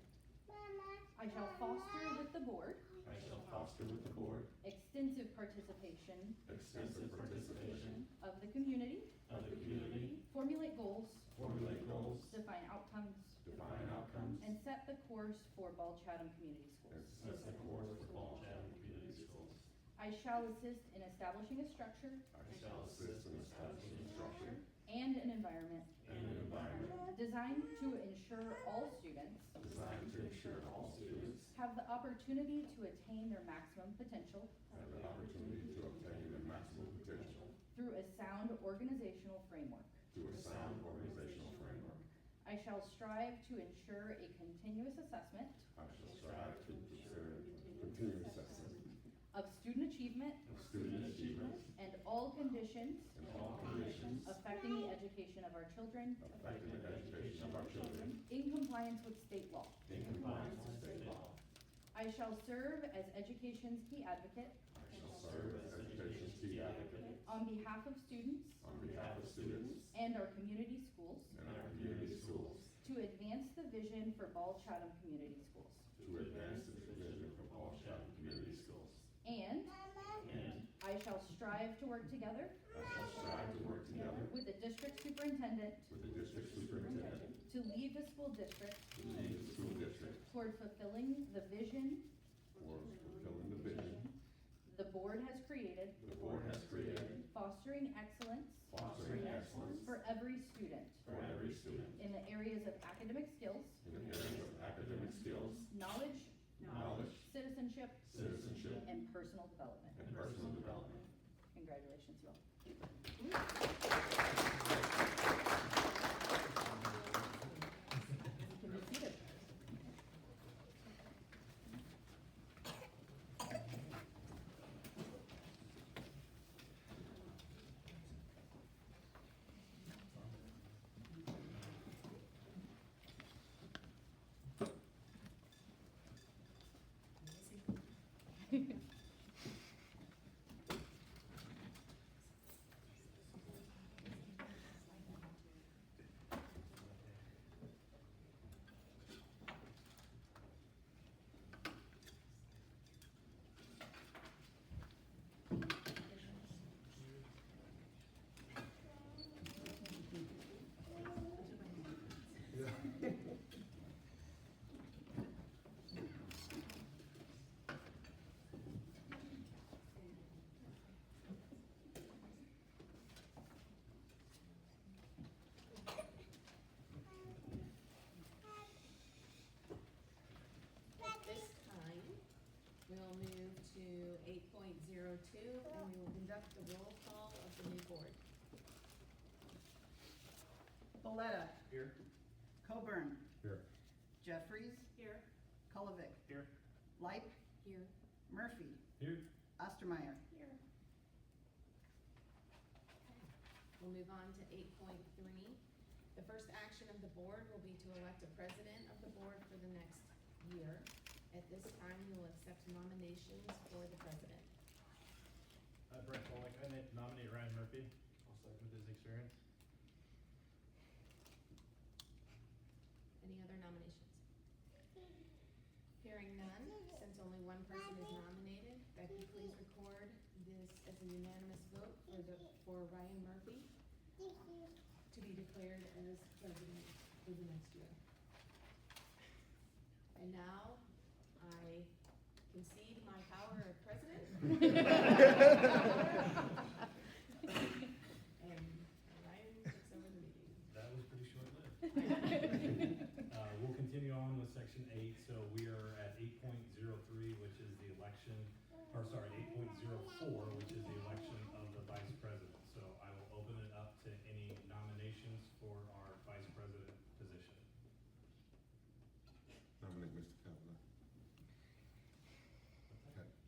I shall foster with the board I shall foster with the board extensive participation extensive participation of the community, of the community, formulate goals, formulate goals, define outcomes, define outcomes, and set the course for Ball-Chatham Community and Schools. set the course for Ball-Chatham Community Schools. I shall assist in establishing a structure I shall assist in establishing a structure and an environment and an environment designed to ensure all students designed to ensure all students have the opportunity to attain their maximum potential have the opportunity to obtain their maximum potential through a sound organizational framework. through a sound organizational framework. I shall strive to ensure a continuous assessment I shall strive to ensure continuous assessment of student achievement of student achievement and all conditions in all conditions affecting the education of our children affecting the education of our children in compliance with state law. in compliance with state law. I shall serve as education's key advocate I shall serve as education's key advocate on behalf of students on behalf of students and our community schools and our community schools to advance the vision for Ball-Chatham Community Schools. to advance the vision for Ball-Chatham Community Schools. And And I shall strive to work together I shall strive to work together with the district superintendent with the district superintendent to lead the school district to lead the school district toward fulfilling the vision towards fulfilling the vision the board has created, the board has created, fostering excellence fostering excellence for every student for every student in the areas of academic skills, in the areas of academic skills, knowledge, knowledge, citizenship, citizenship, and personal development. and personal development. Congratulations, you all. You can be seated. Boletta. Here. Coburn. Here. Jeffries. Here. Kulovic. Here. Light. Here. Murphy. Here. Ostermeyer. Here. We'll move on to 8.3. The first action of the board will be to elect a president of the board for the next year. At this time, we will accept nominations for the president. Brett Pollock, I nominate Ryan Murphy, with his experience. Any other nominations? Hearing none, since only one person is nominated, Becky, please record this as a unanimous vote for Ryan Murphy to be declared as president for the next year. And now, I concede my power of president. And Ryan takes over the meeting. That was pretty short-lived. We'll continue on with section 8, so we are at 8.03, which is the election, or sorry, 8.04, which is the election of the vice president. So I will open it up to any nominations for our vice president position. Nominate Mr. Kavanaugh.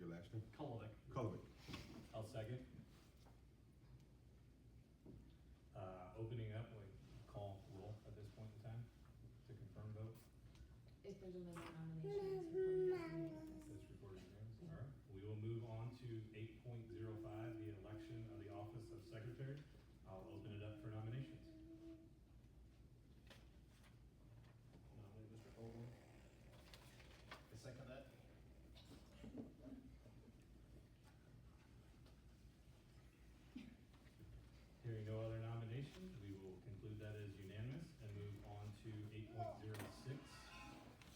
Your last name? Kulovic. Kulovic. I'll second. Opening up, we call roll at this point in time to confirm vote. If there's no more nominations. That's recorded unanimous. All right, we will move on to 8.05, the election of the office of secretary. I'll open it up for nominations. Nominate Mr. Holden. I second that. Hearing no other nominations, we will conclude that as unanimous and move on to 8.06.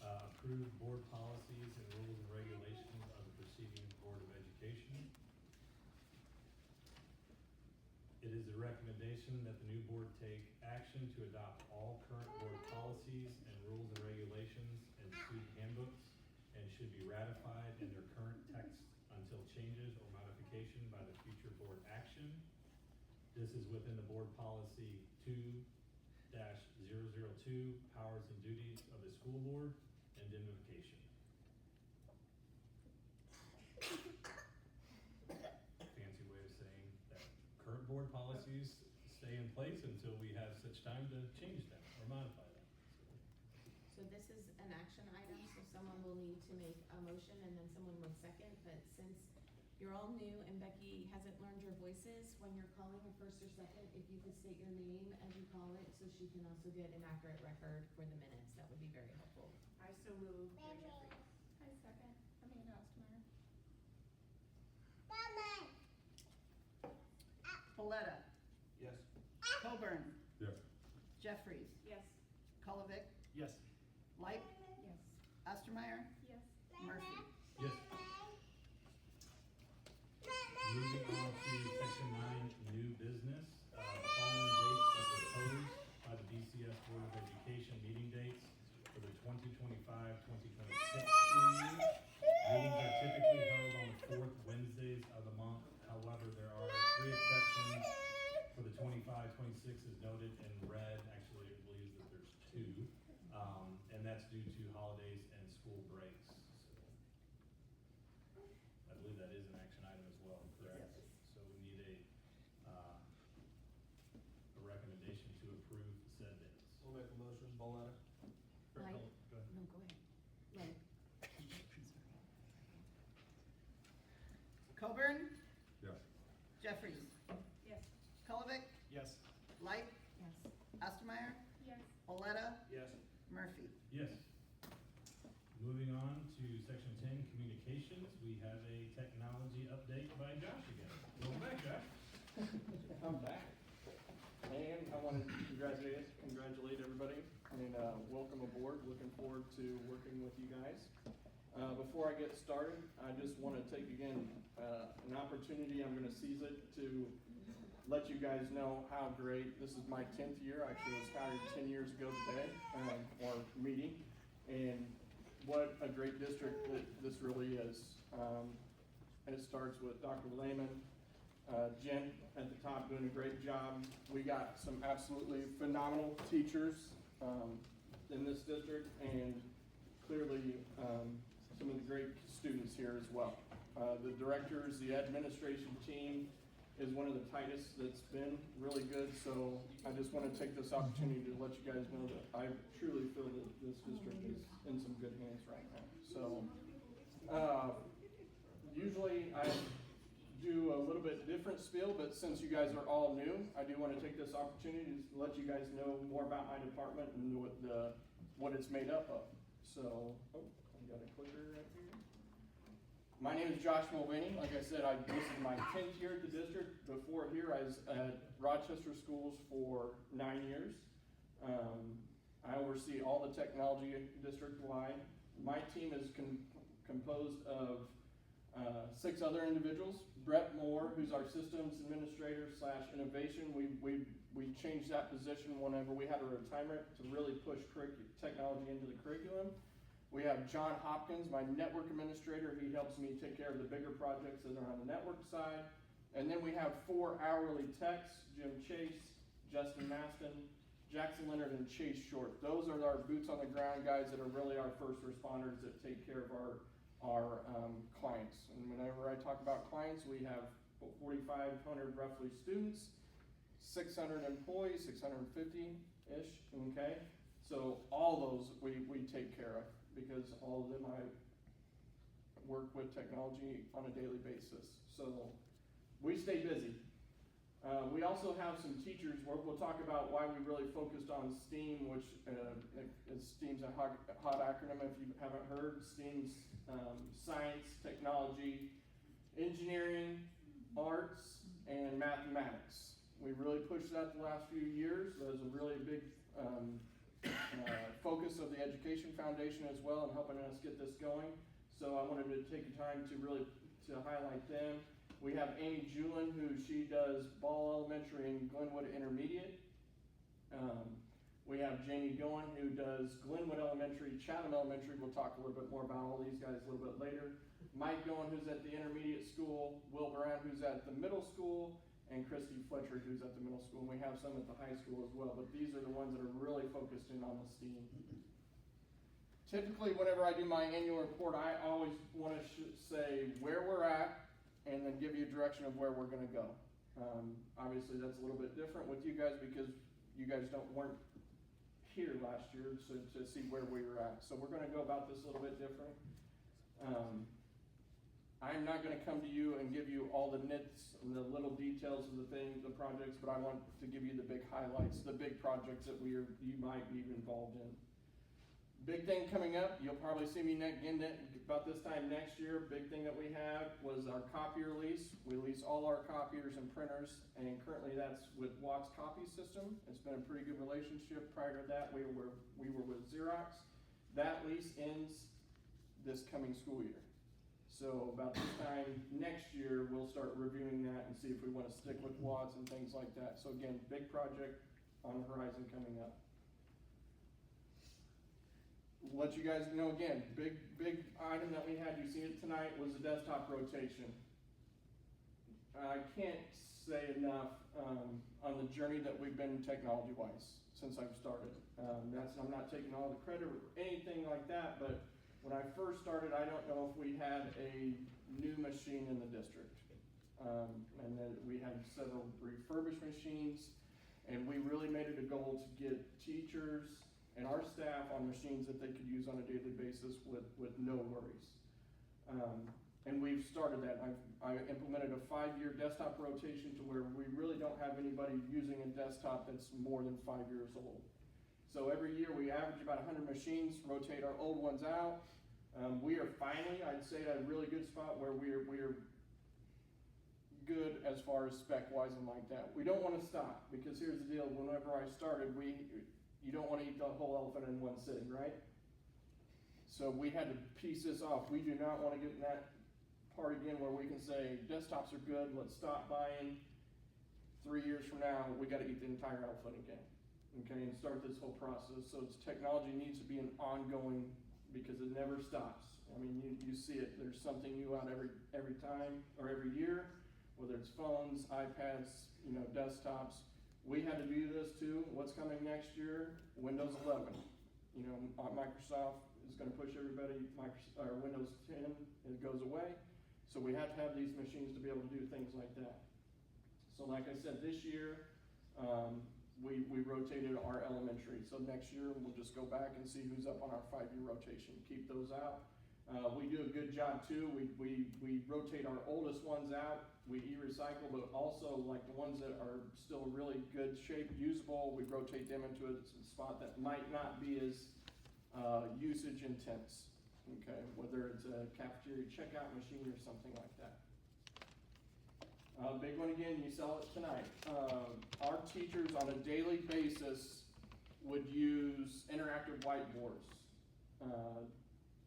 Approve board policies and rules and regulations of the proceeding Board of Education. It is the recommendation that the new board take action to adopt all current board policies and rules and regulations and student handbooks, and should be ratified in their current text until changes or modification by the future board action. This is within the board policy 2-002, powers and duties of the school board, and indemnification. Fancy way of saying that current board policies stay in place until we have such time to change them or modify them. So this is an action item, so someone will need to make a motion and then someone will second, but since you're all new and Becky hasn't learned your voices, when you're calling a first or second, if you could state your name as you call it, so she can also get an accurate record for the minutes, that would be very helpful. I so move. I second. Amanda Ostermeyer. Boletta. Yes. Coburn. Yes. Jeffries. Yes. Kulovic. Yes. Light. Yes. Ostermeyer. Yes. Murphy. Yes. Moving on to section 9, new business. The following dates are proposed by the BCS Board of Education meeting dates for the 2025-2026 school year. Meetings are typically held on the 4th Wednesdays of the month. However, there are 3 exceptions for the 25-26 is noted in red. Actually, I believe that there's 2. And that's due to holidays and school breaks. I believe that is an action item as well, correct? Yes. So we need a recommendation to approve said dates. We'll make a motion, Boletta. Light. Go ahead. No, go ahead. Light. Coburn. Yes. Jeffries. Yes. Kulovic. Yes. Light. Yes. Ostermeyer. Yes. Boletta. Yes. Murphy. Yes. Moving on to section 10, communications. We have a technology update by Josh again. Welcome back, Josh. I'm back. And I want to congratulate everybody, and welcome aboard. Looking forward to working with you guys. Before I get started, I just want to take again an opportunity. I'm going to seize it to let you guys know how great. This is my 10th year. Actually, I was hired 10 years ago today, or meeting, and what a great district that this really is. And it starts with Dr. Lehman, Jen at the top doing a great job. We got some absolutely phenomenal teachers in this district, and clearly some of the great students here as well. The directors, the administration team is one of the tightest that's been, really good. So I just want to take this opportunity to let you guys know that I truly feel that this district is in some good hands right now. So usually I do a little bit different spiel, but since you guys are all new, I do want to take this opportunity to let you guys know more about my department and what it's made up of. So, I got a clicker right here. My name is Josh Mulvaney. Like I said, this is my 10th year at the district. Before here, I was at Rochester Schools for 9 years. I oversee all the technology district-wide. My team is composed of 6 other individuals. Brett Moore, who's our systems administrator / innovation, we changed that position whenever we had a retirement to really push technology into the curriculum. We have John Hopkins, my network administrator. He helps me take care of the bigger projects that are on the network side. And then we have 4 hourly techs, Jim Chase, Justin Maston, Jackson Leonard, and Chase Short. Those are our boots on the ground guys that are really our first responders that take care of our clients. And whenever I talk about clients, we have 4,500 roughly students, 600 employees, 650-ish, okay? So all those we take care of because all of them I work with technology on a daily basis. So we stay busy. We also have some teachers where we'll talk about why we really focused on STEAM, which STEAM's a hot acronym if you haven't heard. STEAM's science, technology, engineering, arts, and mathematics. We really pushed that the last few years. That was a really big focus of the Education Foundation as well in helping us get this going. So I wanted to take the time to really highlight them. We have Amy Julin, who she does Ball Elementary and Glenwood Intermediate. We have Jamie Goen, who does Glenwood Elementary, Chatham Elementary. We'll talk a little bit more about all these guys a little bit later. Mike Goen, who's at the intermediate school. Will Brown, who's at the middle school. And Christy Fletcher, who's at the middle school. And we have some at the high school as well. But these are the ones that are really focused in on the STEAM. Typically, whenever I do my annual report, I always want to say where we're at, and then give you a direction of where we're going to go. Obviously, that's a little bit different with you guys because you guys weren't here last year to see where we were at. So we're going to go about this a little bit different. I'm not going to come to you and give you all the nits and the little details of the projects, but I want to give you the big highlights, the big projects that you might be involved in. Big thing coming up, you'll probably see me again about this time next year. Big thing that we had was our copier lease. We lease all our copiers and printers, and currently that's with Watts Copy System. It's been a pretty good relationship. Prior to that, we were with Xerox. That lease ends this coming school year. So about this time next year, we'll start reviewing that and see if we want to stick with Watts and things like that. So again, big project on the horizon coming up. Let you guys know again, big item that we had, you see it tonight, was the desktop rotation. I can't say enough on the journey that we've been technology-wise since I've started. I'm not taking all the credit or anything like that, but when I first started, I don't know if we had a new machine in the district. And then we had several refurbished machines, and we really made it a goal to get teachers and our staff on machines that they could use on a daily basis with no worries. And we've started that. I implemented a 5-year desktop rotation to where we really don't have anybody using a desktop that's more than 5 years old. So every year we average about 100 machines, rotate our old ones out. We are finally, I'd say, at a really good spot where we're good as far as spec-wise and like that. We don't want to stop because here's the deal. Whenever I started, you don't want to eat the whole elephant in one sitting, right? So we had to piece this off. We do not want to get in that part again where we can say desktops are good, let's stop buying. 3 years from now, we got to eat the entire elephant again, okay, and start this whole process. So technology needs to be an ongoing, because it never stops. I mean, you see it. There's something new out every time or every year. whether it's phones, iPads, desktops. We had to do this too. What's coming next year? Windows 11. Microsoft is going to push everybody, Windows 10, it goes away. So we have to have these machines to be able to do things like that. So like I said, this year, we rotated our elementary. So next year, we'll just go back and see who's up on our 5-year rotation. Keep those out. We do a good job too. We rotate our oldest ones out. We e-recycle, but also like the ones that are still really good shape, usable, we rotate them into a spot that might not be as usage intense. Okay, whether it's a cafeteria checkout machine or something like that. Big one again, you saw it tonight. Our teachers on a daily basis would use interactive whiteboards.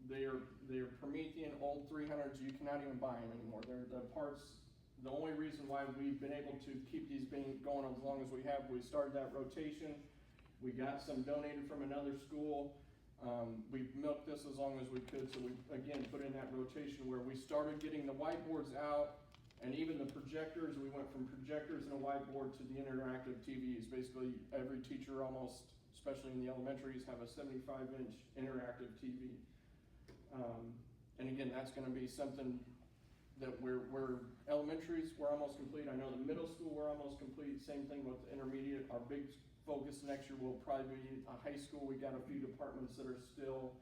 They're Promethean old 300s, you cannot even buy them anymore. They're the parts, the only reason why we've been able to keep these going as long as we have, we started that rotation. We got some donated from another school. We've milked this as long as we could, so we, again, put in that rotation where we started getting the whiteboards out, and even the projectors. We went from projectors and a whiteboard to the interactive TVs. Basically, every teacher almost, especially in the elementaries, have a 75-inch interactive TV. And again, that's going to be something that we're elementaries, we're almost complete. I know the middle school, we're almost complete. Same thing with the intermediate. Our big focus next year will probably be a high school. We got a few departments that are still,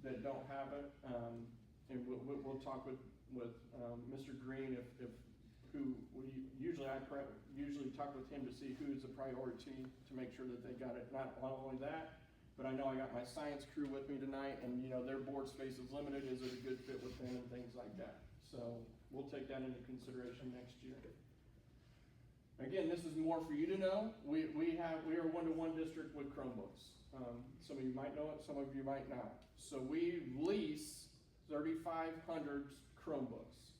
that don't have it. And we'll talk with Mr. Green usually talk with him to see who's a priority to make sure that they got it. Not only that, but I know I got my science crew with me tonight, and their board space is limited. Is it a good fit with them and things like that? So we'll take that into consideration next year. Again, this is more for you to know. We are a one-to-one district with Chromebooks. Some of you might know it, some of you might not. So we lease 3,500 Chromebooks.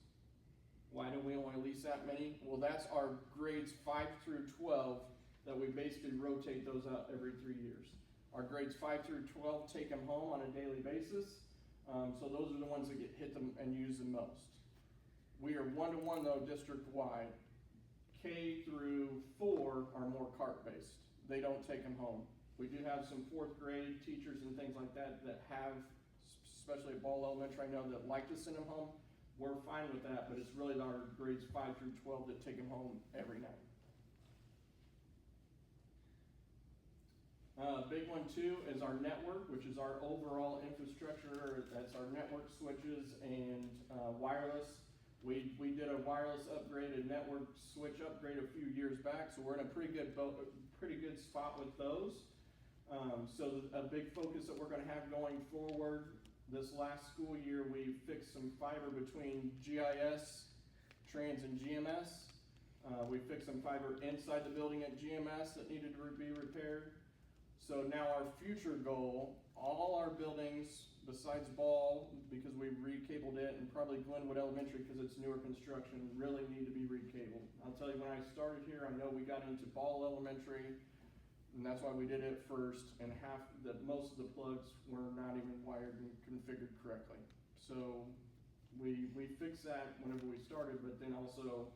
Why do we only lease that many? Well, that's our grades 5 through 12 that we basically rotate those out every 3 years. Our grades 5 through 12 take them home on a daily basis. So those are the ones that get hit them and use the most. We are one-to-one though district-wide. K through 4 are more cart-based. They don't take them home. We do have some 4th grade teachers and things like that have, especially at Ball Elementary, I know that like to send them home. We're fine with that, but it's really our grades 5 through 12 that take them home every night. Big one too is our network, which is our overall infrastructure. That's our network switches and wireless. We did a wireless upgrade, a network switch upgrade a few years back, so we're in a pretty good spot with those. So a big focus that we're going to have going forward. This last school year, we fixed some fiber between GIS, Trans, and GMS. We fixed some fiber inside the building at GMS that needed to be repaired. So now our future goal, all our buildings besides Ball, because we recabled it, and probably Glenwood Elementary because it's newer construction, really need to be recabled. I'll tell you, when I started here, I know we got into Ball Elementary, and that's why we did it first, and most of the plugs were not even wired and configured correctly. So we fixed that whenever we started, but then also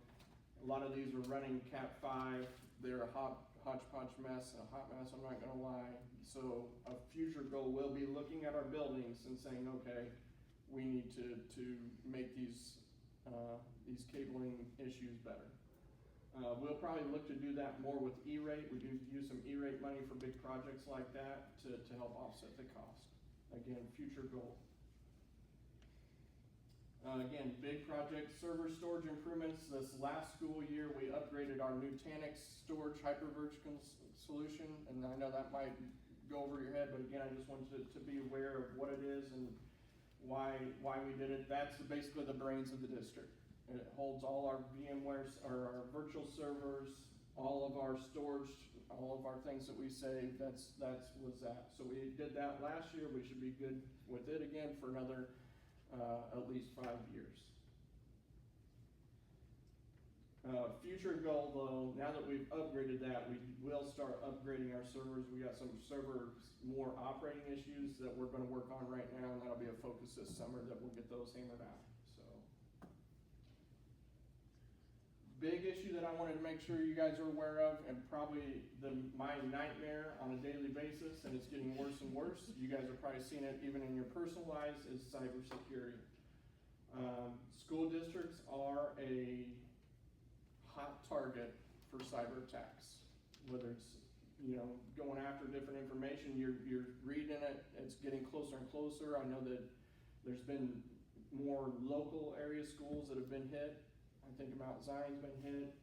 a lot of these were running Cat 5. They're a hodgepodge mess, a hot mess, I'm not gonna lie. So a future goal will be looking at our buildings and saying, okay, we need to make these cabling issues better. We'll probably look to do that more with E-rate. We do use some E-rate money for big projects like that to help offset the cost. Again, future goal. Again, big project, server storage improvements. This last school year, we upgraded our Nutanix storage hypervertical solution, and I know that might go over your head, but again, I just wanted to be aware of what it is and why we did it. That's basically the brains of the district. It holds all our VMwares, or our virtual servers, all of our storage, all of our things that we save. That was that. So we did that last year. We should be good with it again for another at least 5 years. Future goal though, now that we've upgraded that, we will start upgrading our servers. We got some more operating issues that we're going to work on right now, and that'll be a focus this summer that we'll get those hammered out. So big issue that I wanted to make sure you guys are aware of, and probably my nightmare on a daily basis, and it's getting worse and worse, you guys are probably seeing it even in your personal lives, is cybersecurity. School districts are a hot target for cyber attacks, whether it's, you know, going after different information, you're reading it, it's getting closer and closer. I know that there's been more local area schools that have been hit. I think Mount Zion's been hit,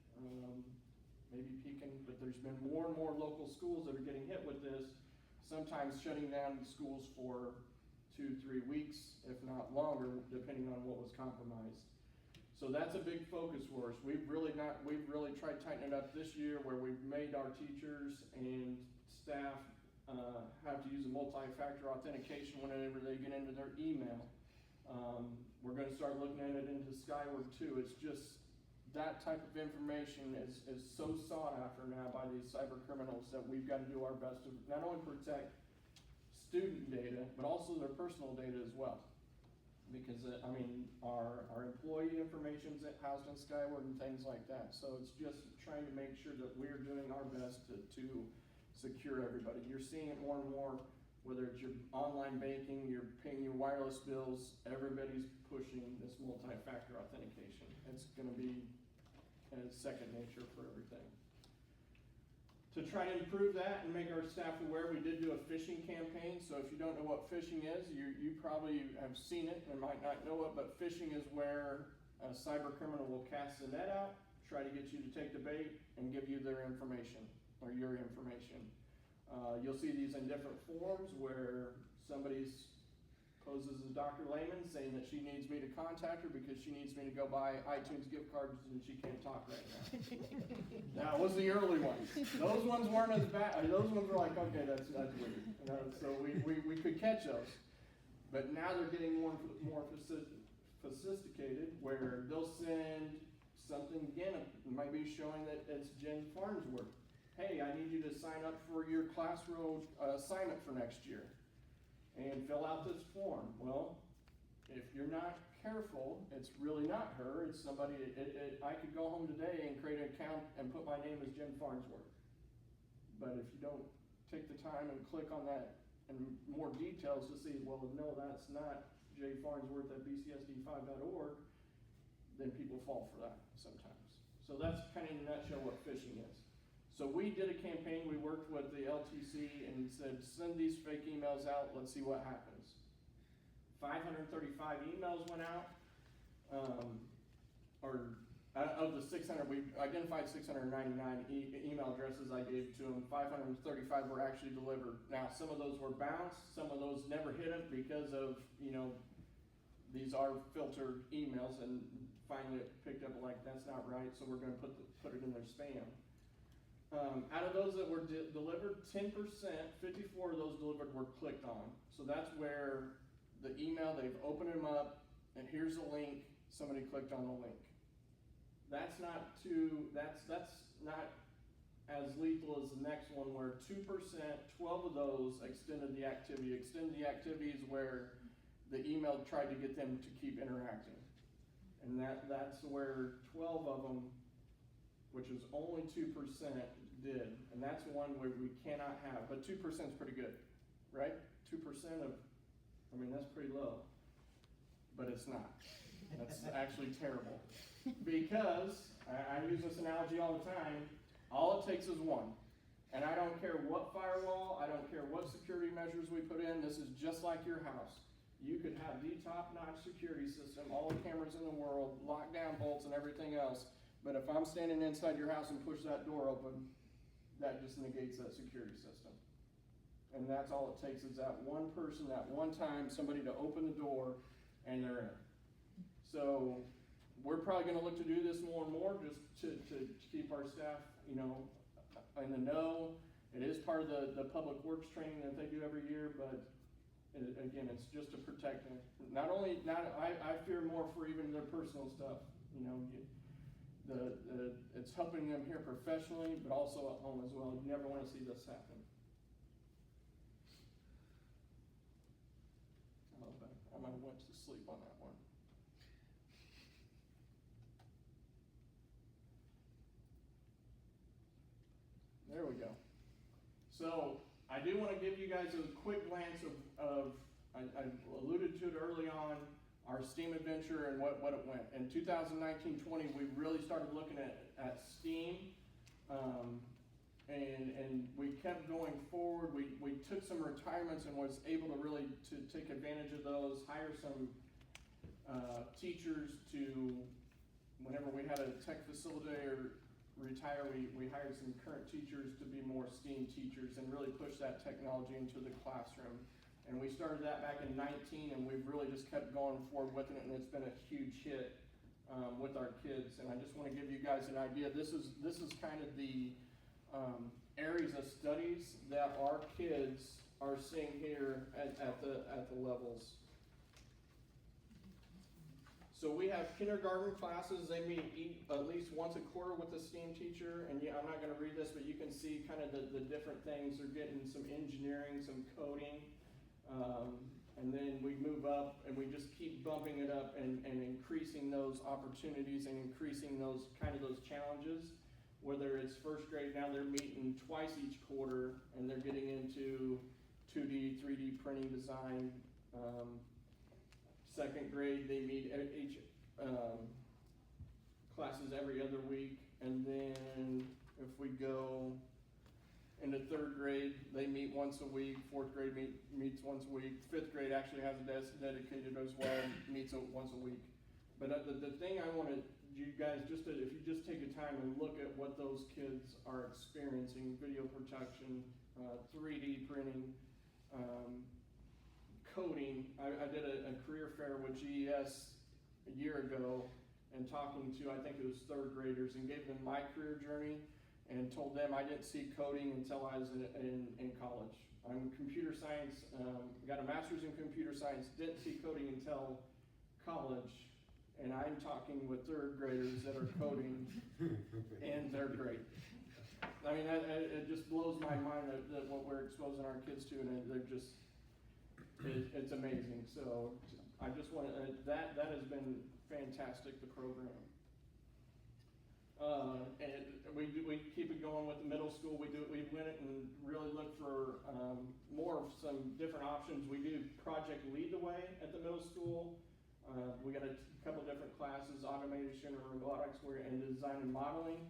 maybe Pekin, but there's been more and more local schools that are getting hit with this, sometimes shutting down schools for 2-3 weeks, if not longer, depending on what was compromised. So that's a big focus for us. We've really tried tightening it up this year, where we've made our teachers and staff have to use a multi-factor authentication whenever they get into their email. We're gonna start looking at it into Skyward too. It's just, that type of information is so sought after now by these cyber criminals that we've got to do our best to not only protect student data, but also their personal data as well. Because, I mean, our employee information's housed in Skyward and things like that. So it's just trying to make sure that we're doing our best to secure everybody. You're seeing it more and more, whether it's your online banking, you're paying your wireless bills, everybody's pushing this multi-factor authentication. It's gonna be second nature for everything. To try to improve that and make our staff aware, we did do a phishing campaign. So if you don't know what phishing is, you probably have seen it and might not know it, but phishing is where a cyber criminal will cast the net out, try to get you to take the bait, and give you their information, or your information. You'll see these in different forms where somebody poses as Dr. Lehman saying that she needs me to contact her because she needs me to go buy iTunes gift cards and she can't talk right now. That was the early ones. Those ones weren't as bad. Those ones were like, okay, that's weird. You know, so we could catch those. But now they're getting more sophisticated, where they'll send something, again, it might be showing that it's Jen Farnsworth. Hey, I need you to sign up for your classroom assignment for next year and fill out this form. Well, if you're not careful, it's really not her, it's somebody. I could go home today and create an account and put my name as Jen Farnsworth. But if you don't take the time and click on that and more details to see, well, no, that's not J. Farnsworth at BCSD5.org, then people fall for that sometimes. So that's kind of in a nutshell what phishing is. So we did a campaign, we worked with the LTC and said, send these fake emails out, let's see what happens. 535 emails went out, of the 600, we identified 699 email addresses I gave to them. 535 were actually delivered. Now, some of those were bounced, some of those never hit them because of, you know, these are filtered emails, and finally it picked up like, that's not right, so we're gonna put it in their spam. Out of those that were delivered, 10%, 54 of those delivered were clicked on. So that's where the email, they've opened them up, and here's a link, somebody clicked on the link. That's not as lethal as the next one, where 2%, 12 of those extended the activity. Extended the activity is where the email tried to get them to keep interacting. And that's where 12 of them, which is only 2%, did. And that's one where we cannot have, but 2% is pretty good, right? 2% of, I mean, that's pretty low, but it's not. That's actually terrible. Because, I use this analogy all the time, all it takes is one. And I don't care what firewall, I don't care what security measures we put in, this is just like your house. You could have the top-notch security system, all the cameras in the world, lockdown bolts and everything else, but if I'm standing inside your house and push that door open, that just negates that security system. And that's all it takes, is that one person, that one time, somebody to open the door, and they're in. So we're probably gonna look to do this more and more, just to keep our staff, you know, in the know. It is part of the public works training that they do every year, but again, it's just to protect them. I fear more for even their personal stuff, you know. It's helping them here professionally, but also at home as well. You never want to see this happen. I might have went to sleep on that one. So I do want to give you guys a quick glance of I alluded to it early on, our STEAM adventure and what it went. In 2019-20, we really started looking at STEAM, and we kept going forward. We took some retirements and was able to really to take advantage of those, hire some teachers to, whenever we had a tech facilitator retire, we hired some current teachers to be more STEAM teachers and really push that technology into the classroom. And we started that back in 19, and we've really just kept going forward with it, and it's been a huge hit with our kids. And I just want to give you guys an idea. This is kind of the areas of studies that our kids are seeing here at the levels. So we have kindergarten classes. They meet at least once a quarter with a STEAM teacher. And yeah, I'm not going to read this, but you can see kind of the different things. They're getting some engineering, some coding. And then we move up and we just keep bumping it up and increasing those opportunities and increasing those challenges. Whether it's first grade, now they're meeting twice each quarter and they're getting into 2D, 3D printing design. Second grade, they meet each classes every other week. And then if we go into third grade, they meet once a week. Fourth grade meets once a week. Fifth grade actually has a desk dedicated as well, meets once a week. But the thing I wanted you guys if you just take the time and look at what those kids are experiencing, video production, 3D printing, coding. I did a career fair with GES a year ago and talking to, I think it was third graders, and gave them my career journey and told them I didn't see coding until I was in college. I'm computer science, got a master's in computer science, didn't see coding until college, and I'm talking with third graders that are coding and they're great. I mean, it just blows my mind that what we're exposing our kids to, and they're just, it's amazing. So I just want to, that has been fantastic, the program. And we keep it going with the middle school. We went and really looked for more of some different options. We do Project Lead the Way at the middle school. We got a couple different classes, automation and robotics, and design and modeling.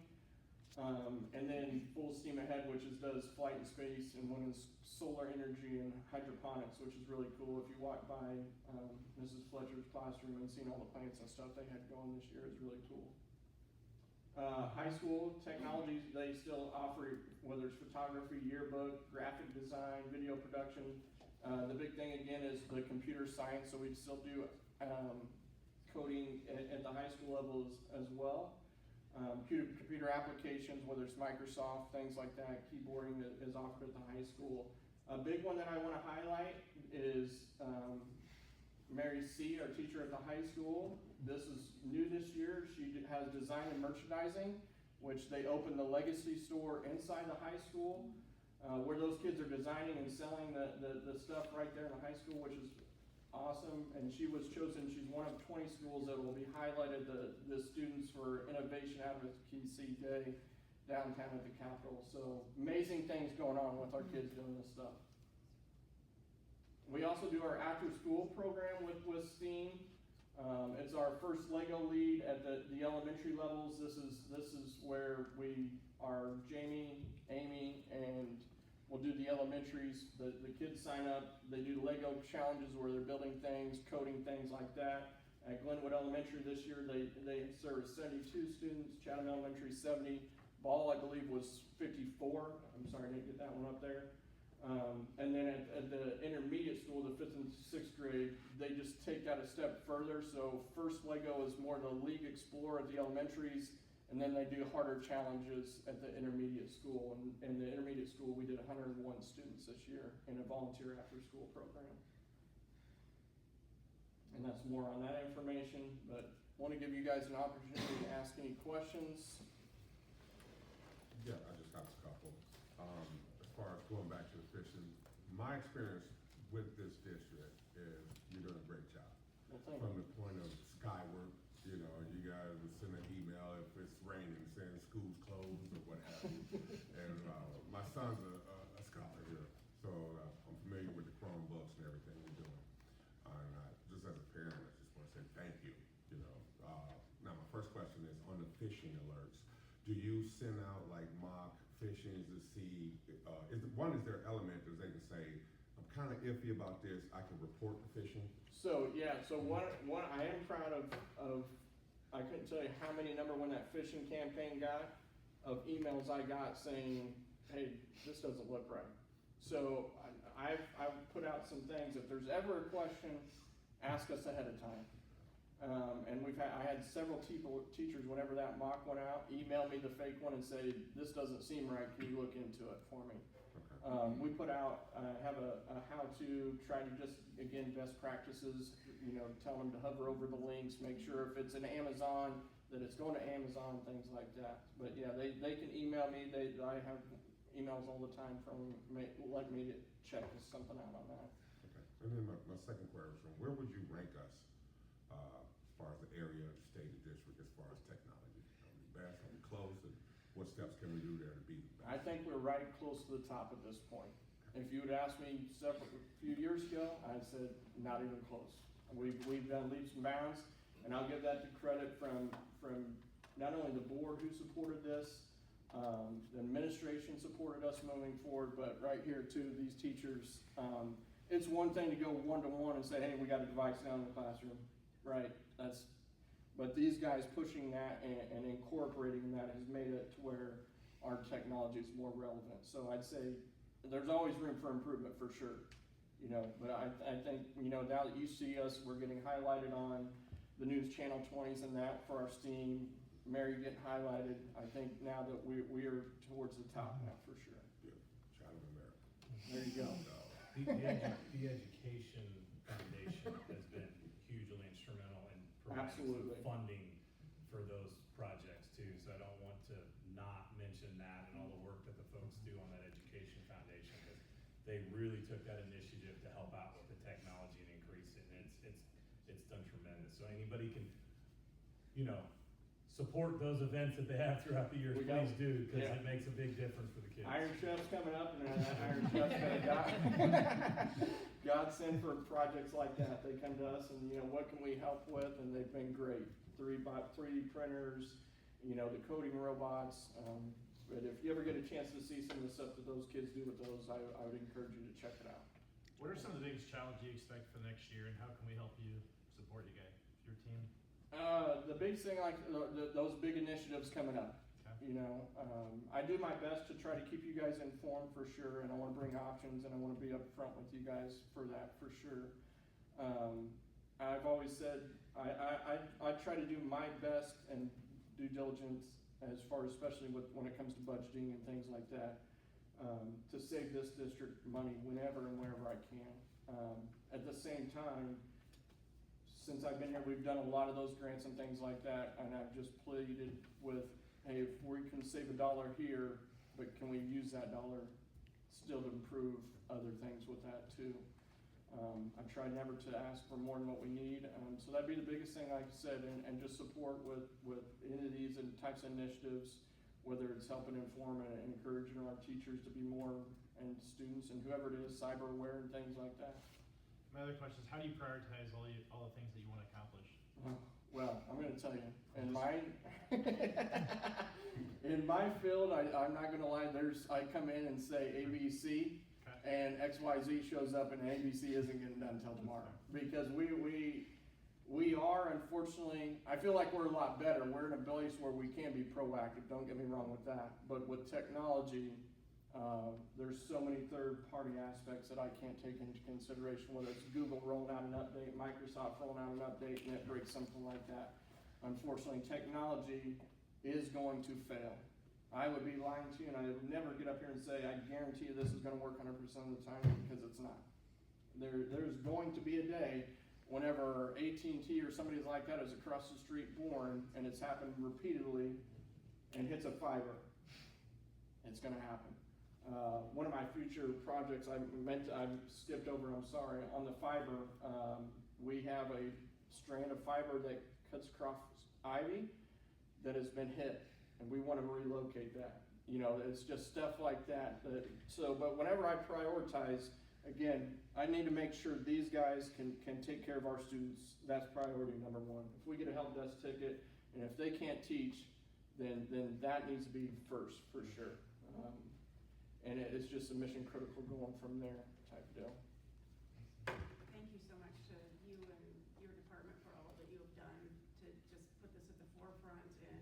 And then Full Steam Ahead, which does flight and space, and one is solar energy and hydroponics, which is really cool. If you walk by Mrs. Fletcher's classroom and seen all the plants and stuff they had going this year, is really cool. High school technologies, they still offer, whether it's photography, yearbook, graphic design, video production. The big thing again is the computer science, so we still do coding at the high school level as well. Computer applications, whether it's Microsoft, things like that, keyboarding that is offered at the high school. A big one that I want to highlight is Mary C., our teacher at the high school. This is new this year. She has design and merchandising, which they opened the Legacy store inside the high school, where those kids are designing and selling the stuff right there in the high school, which is awesome. And she was chosen, she's one of 20 schools that will be highlighted, the students for innovation advocacy day downtown at the Capitol. So amazing things going on with our kids doing this stuff. We also do our after school program with STEAM. It's our first Lego lead at the elementary levels. This is where we are Jamie, Amy, and we'll do the elementaries. The kids sign up. They do Lego challenges where they're building things, coding things like that. At Glenwood Elementary this year, they serve 72 students. Chatham Elementary 70. Ball, I believe, was 54. I'm sorry, I didn't get that one up there. And then at the intermediate school, the 5th and 6th grade, they just take that a step further. So first Lego is more the League Explorer at the elementaries, and then they do harder challenges at the intermediate school. And in the intermediate school, we did 101 students this year in a volunteer after school program. And that's more on that information, but I want to give you guys an opportunity to ask any questions. Yeah, I just have a couple. As far as going back to the fishing, my experience with this district is you're doing a great job. Well, thank From you. the point of Skyward, you guys would send an email if it's raining saying school's closed or what have you. And my son's a scholar. do you send out like mock phishings to see, is there element that they can say, I'm kind of iffy about this, I can report the phishing? So, yeah, so one I am proud of, I couldn't tell you how many number when that phishing campaign got, of emails I got saying, hey, this doesn't look right. So I've put out some things, if there's ever a question, ask us ahead of time. And I had several teachers, whenever that mock went out, email me the fake one and say, this doesn't seem right, can you look into it for me? Okay. We put out, have a how-to, try to just, again, best practices, tell them to hover over the links, make sure if it's an Amazon, that it's going to Amazon, things like that. But yeah, they can email me, I have emails all the time from let me check something out on that. Okay. And then my second question, where would you rank us as far as the area, the state, the district, as far as technology? Are we best, are we close, and what steps can we do there to be the best? I think we're right close to the top at this point. If you would ask me a few years ago, I'd said not even close. We've done leaps and bounds, and I'll give that to credit from not only the board who supported this, the administration supported us moving forward, but right here too, these teachers. It's one thing to go one-to-one and say, hey, we got a device down in the classroom, right? But these guys pushing that and incorporating that has made it to where our technology is more relevant. So I'd say there's always room for improvement for sure, but I think, now that you see us, we're getting highlighted on the news channel 20s and that for our STEAM, Mary getting highlighted. I think now that we are towards the top now for sure. Yeah, Chatham America. There you go. The Education Foundation has been hugely instrumental in providing Absolutely. some funding for those projects too, so I don't want to not mention that and all the work that the folks do on that Education Foundation, because they really took that initiative to help out with the technology and increase it, and it's done tremendous. So anybody can, support those events that they have throughout the year, please do, because it makes a big difference for the kids. Iron Chef's coming up, and Iron Chef's been a godsend for projects like that. They come to us and, what can we help with? And they've been great. 3D printers, the coding robots. But if you ever get a chance to see some of the stuff that those kids do with those, I would encourage you to check it out. What are some of the biggest challenges you expect for next year, and how can we help you support you guys, your team? The big thing, like those big initiatives coming up. Okay. I do my best to try to keep you guys informed for sure, and I want to bring options, and I want to be upfront with you guys for that for sure. I've always said I try to do my best and due diligence as far as, especially when it comes to budgeting and things like that, to save this district money whenever and wherever I can. At the same time, since I've been here, we've done a lot of those grants and things like that, and I've just pleaded with, hey, if we can save $1 here, but can we use that dollar still to improve other things with that too? I try never to ask for more than what we need, so that'd be the biggest thing, like I said, and just support with entities and types of initiatives, whether it's helping inform and encouraging our teachers to be more, and students and whoever it is, cyber aware and things like that. My other question is, how do you prioritize all the things that you want to accomplish? Well, I'm going to tell you, in my field, I'm not going to lie. I come in and say ABC, and XYZ shows up, and ABC isn't getting done until tomorrow, because we are, unfortunately, I feel like we're a lot better. We're in a place where we can be proactive. Don't get me wrong with that, but with technology. There's so many third-party aspects that I can't take into consideration, whether it's Google rolling out an update, Microsoft rolling out an update, and it breaks something like that. Unfortunately, technology is going to fail. I would be lying to you, and I would never get up here and say, I guarantee you this is going to work 100% of the time, because it's not. There's going to be a day whenever AT&T or somebody like that is across the street born, and it's happened repeatedly, and hits a fiber. It's going to happen. One of my future projects I've skipped over, I'm sorry, on the fiber, we have a strand of fiber that cuts across ivy that has been hit, and we want to relocate that. It's just stuff like that. But whenever I prioritize, again, I need to make sure these guys can take care of our students. That's priority number one. If we get a help desk ticket, and if they can't teach, then that needs to be first, for sure. And it's just a mission critical going from there type of deal. Thank you so much to you and your department for all that you have done to just put this at the forefront and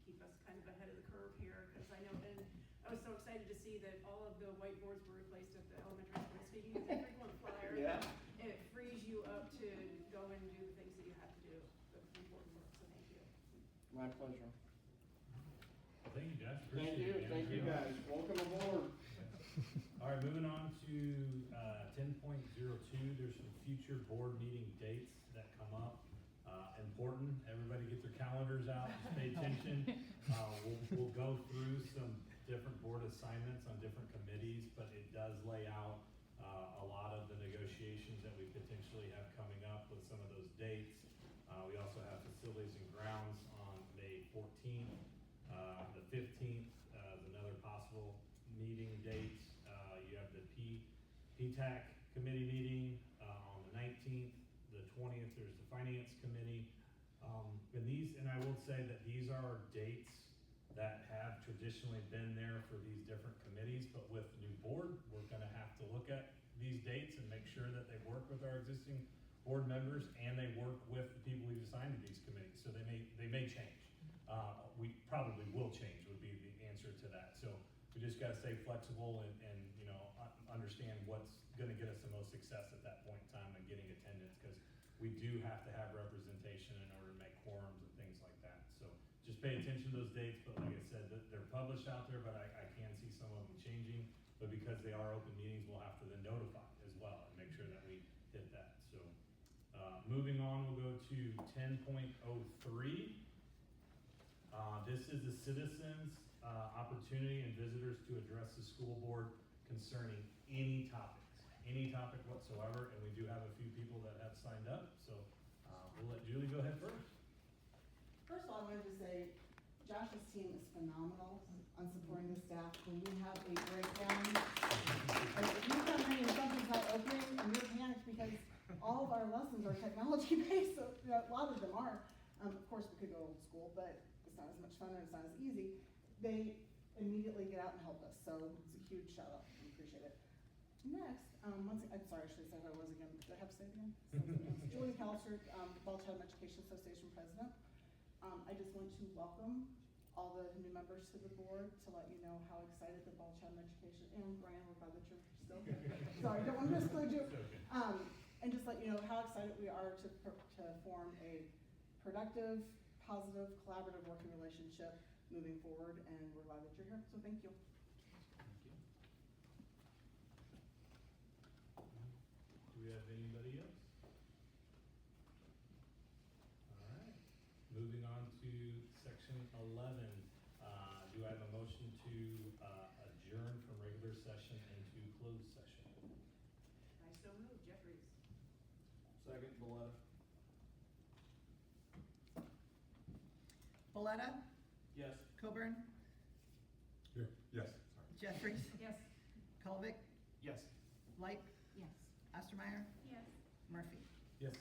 keep us kind of ahead of the curve here, because I know, and I was so excited to see that all of the whiteboards were replaced at the elementary school. Speaking of the frequent flyer, Yeah. it frees you up to go and do the things that you have to do, the important work, so thank you. My pleasure. Thank you, Josh. Thank Appreciate you, it, man. thank you guys. Welcome aboard. All right, moving on to 10.02. There's some future board meeting dates that come up. Important. Everybody get their calendars out. Just pay attention. We'll go through some different board assignments on different committees, but it does lay out a lot of the negotiations that we potentially have coming up with some of those dates. We also have facilities and grounds on May 14th. The 15th is another possible meeting date. You have the PTAC committee meeting on the 19th. The 20th, there's the finance committee. And I will say that these are dates that have traditionally been there for these different committees, but with new board, we're gonna have to look at these dates and make sure that they work with our existing board members and they work with the people we've assigned to these committees. So they may change. We probably will change would be the answer to that. So we just gotta stay flexible and you know, understand what's gonna get us the most success at that point in time and getting attendance, because we do have to have representation in order to make quorums and things like that. So just pay attention to those dates, but like I said, they're published out there, but I can see some of them changing. But because they are open meetings, we'll have to then notify as well and make sure that we hit that. So moving on, we'll go to 10.03. This is the citizens' opportunity and visitors to address the school board concerning any topic whatsoever, and we do have a few people that have signed up, so we'll let Julie go ahead first. First of all, I wanted to say, Josh's team is phenomenal on supporting the staff. When we have a breakdown, like if you come in and something's not opening and you're panicked because all of our lessons are technology based, so you know, a lot of them are. Of course, we could go old school, but it's not as much fun and it's not as easy. They immediately get out and help us, so it's a huge shout out. We appreciate it. Next, I'm sorry, I should have said who I was again. Do I have to say it again? Julie Callister, Ball-Chatham Education Association President. I just want to welcome all the new members to the board to let you know how excited the Ball-Chatham Education, and Brian, we're glad that you're still here. Sorry, don't want to exclude you. And just let you know how excited we are to form a productive, positive, collaborative working relationship moving forward, and we're glad that you're here, so thank you. Do we have anybody else? All right, moving on to section 11. Do I have a motion to adjourn from regular session into closed session? I so move. Jeffries. Second, Ball-Chatham. Boletta, Yes. Coburn, Here, yes, sorry. Jeffries, Yes. Colvick, Yes. Light, Yes. Ostermeyer, Yes. Murphy. Yes.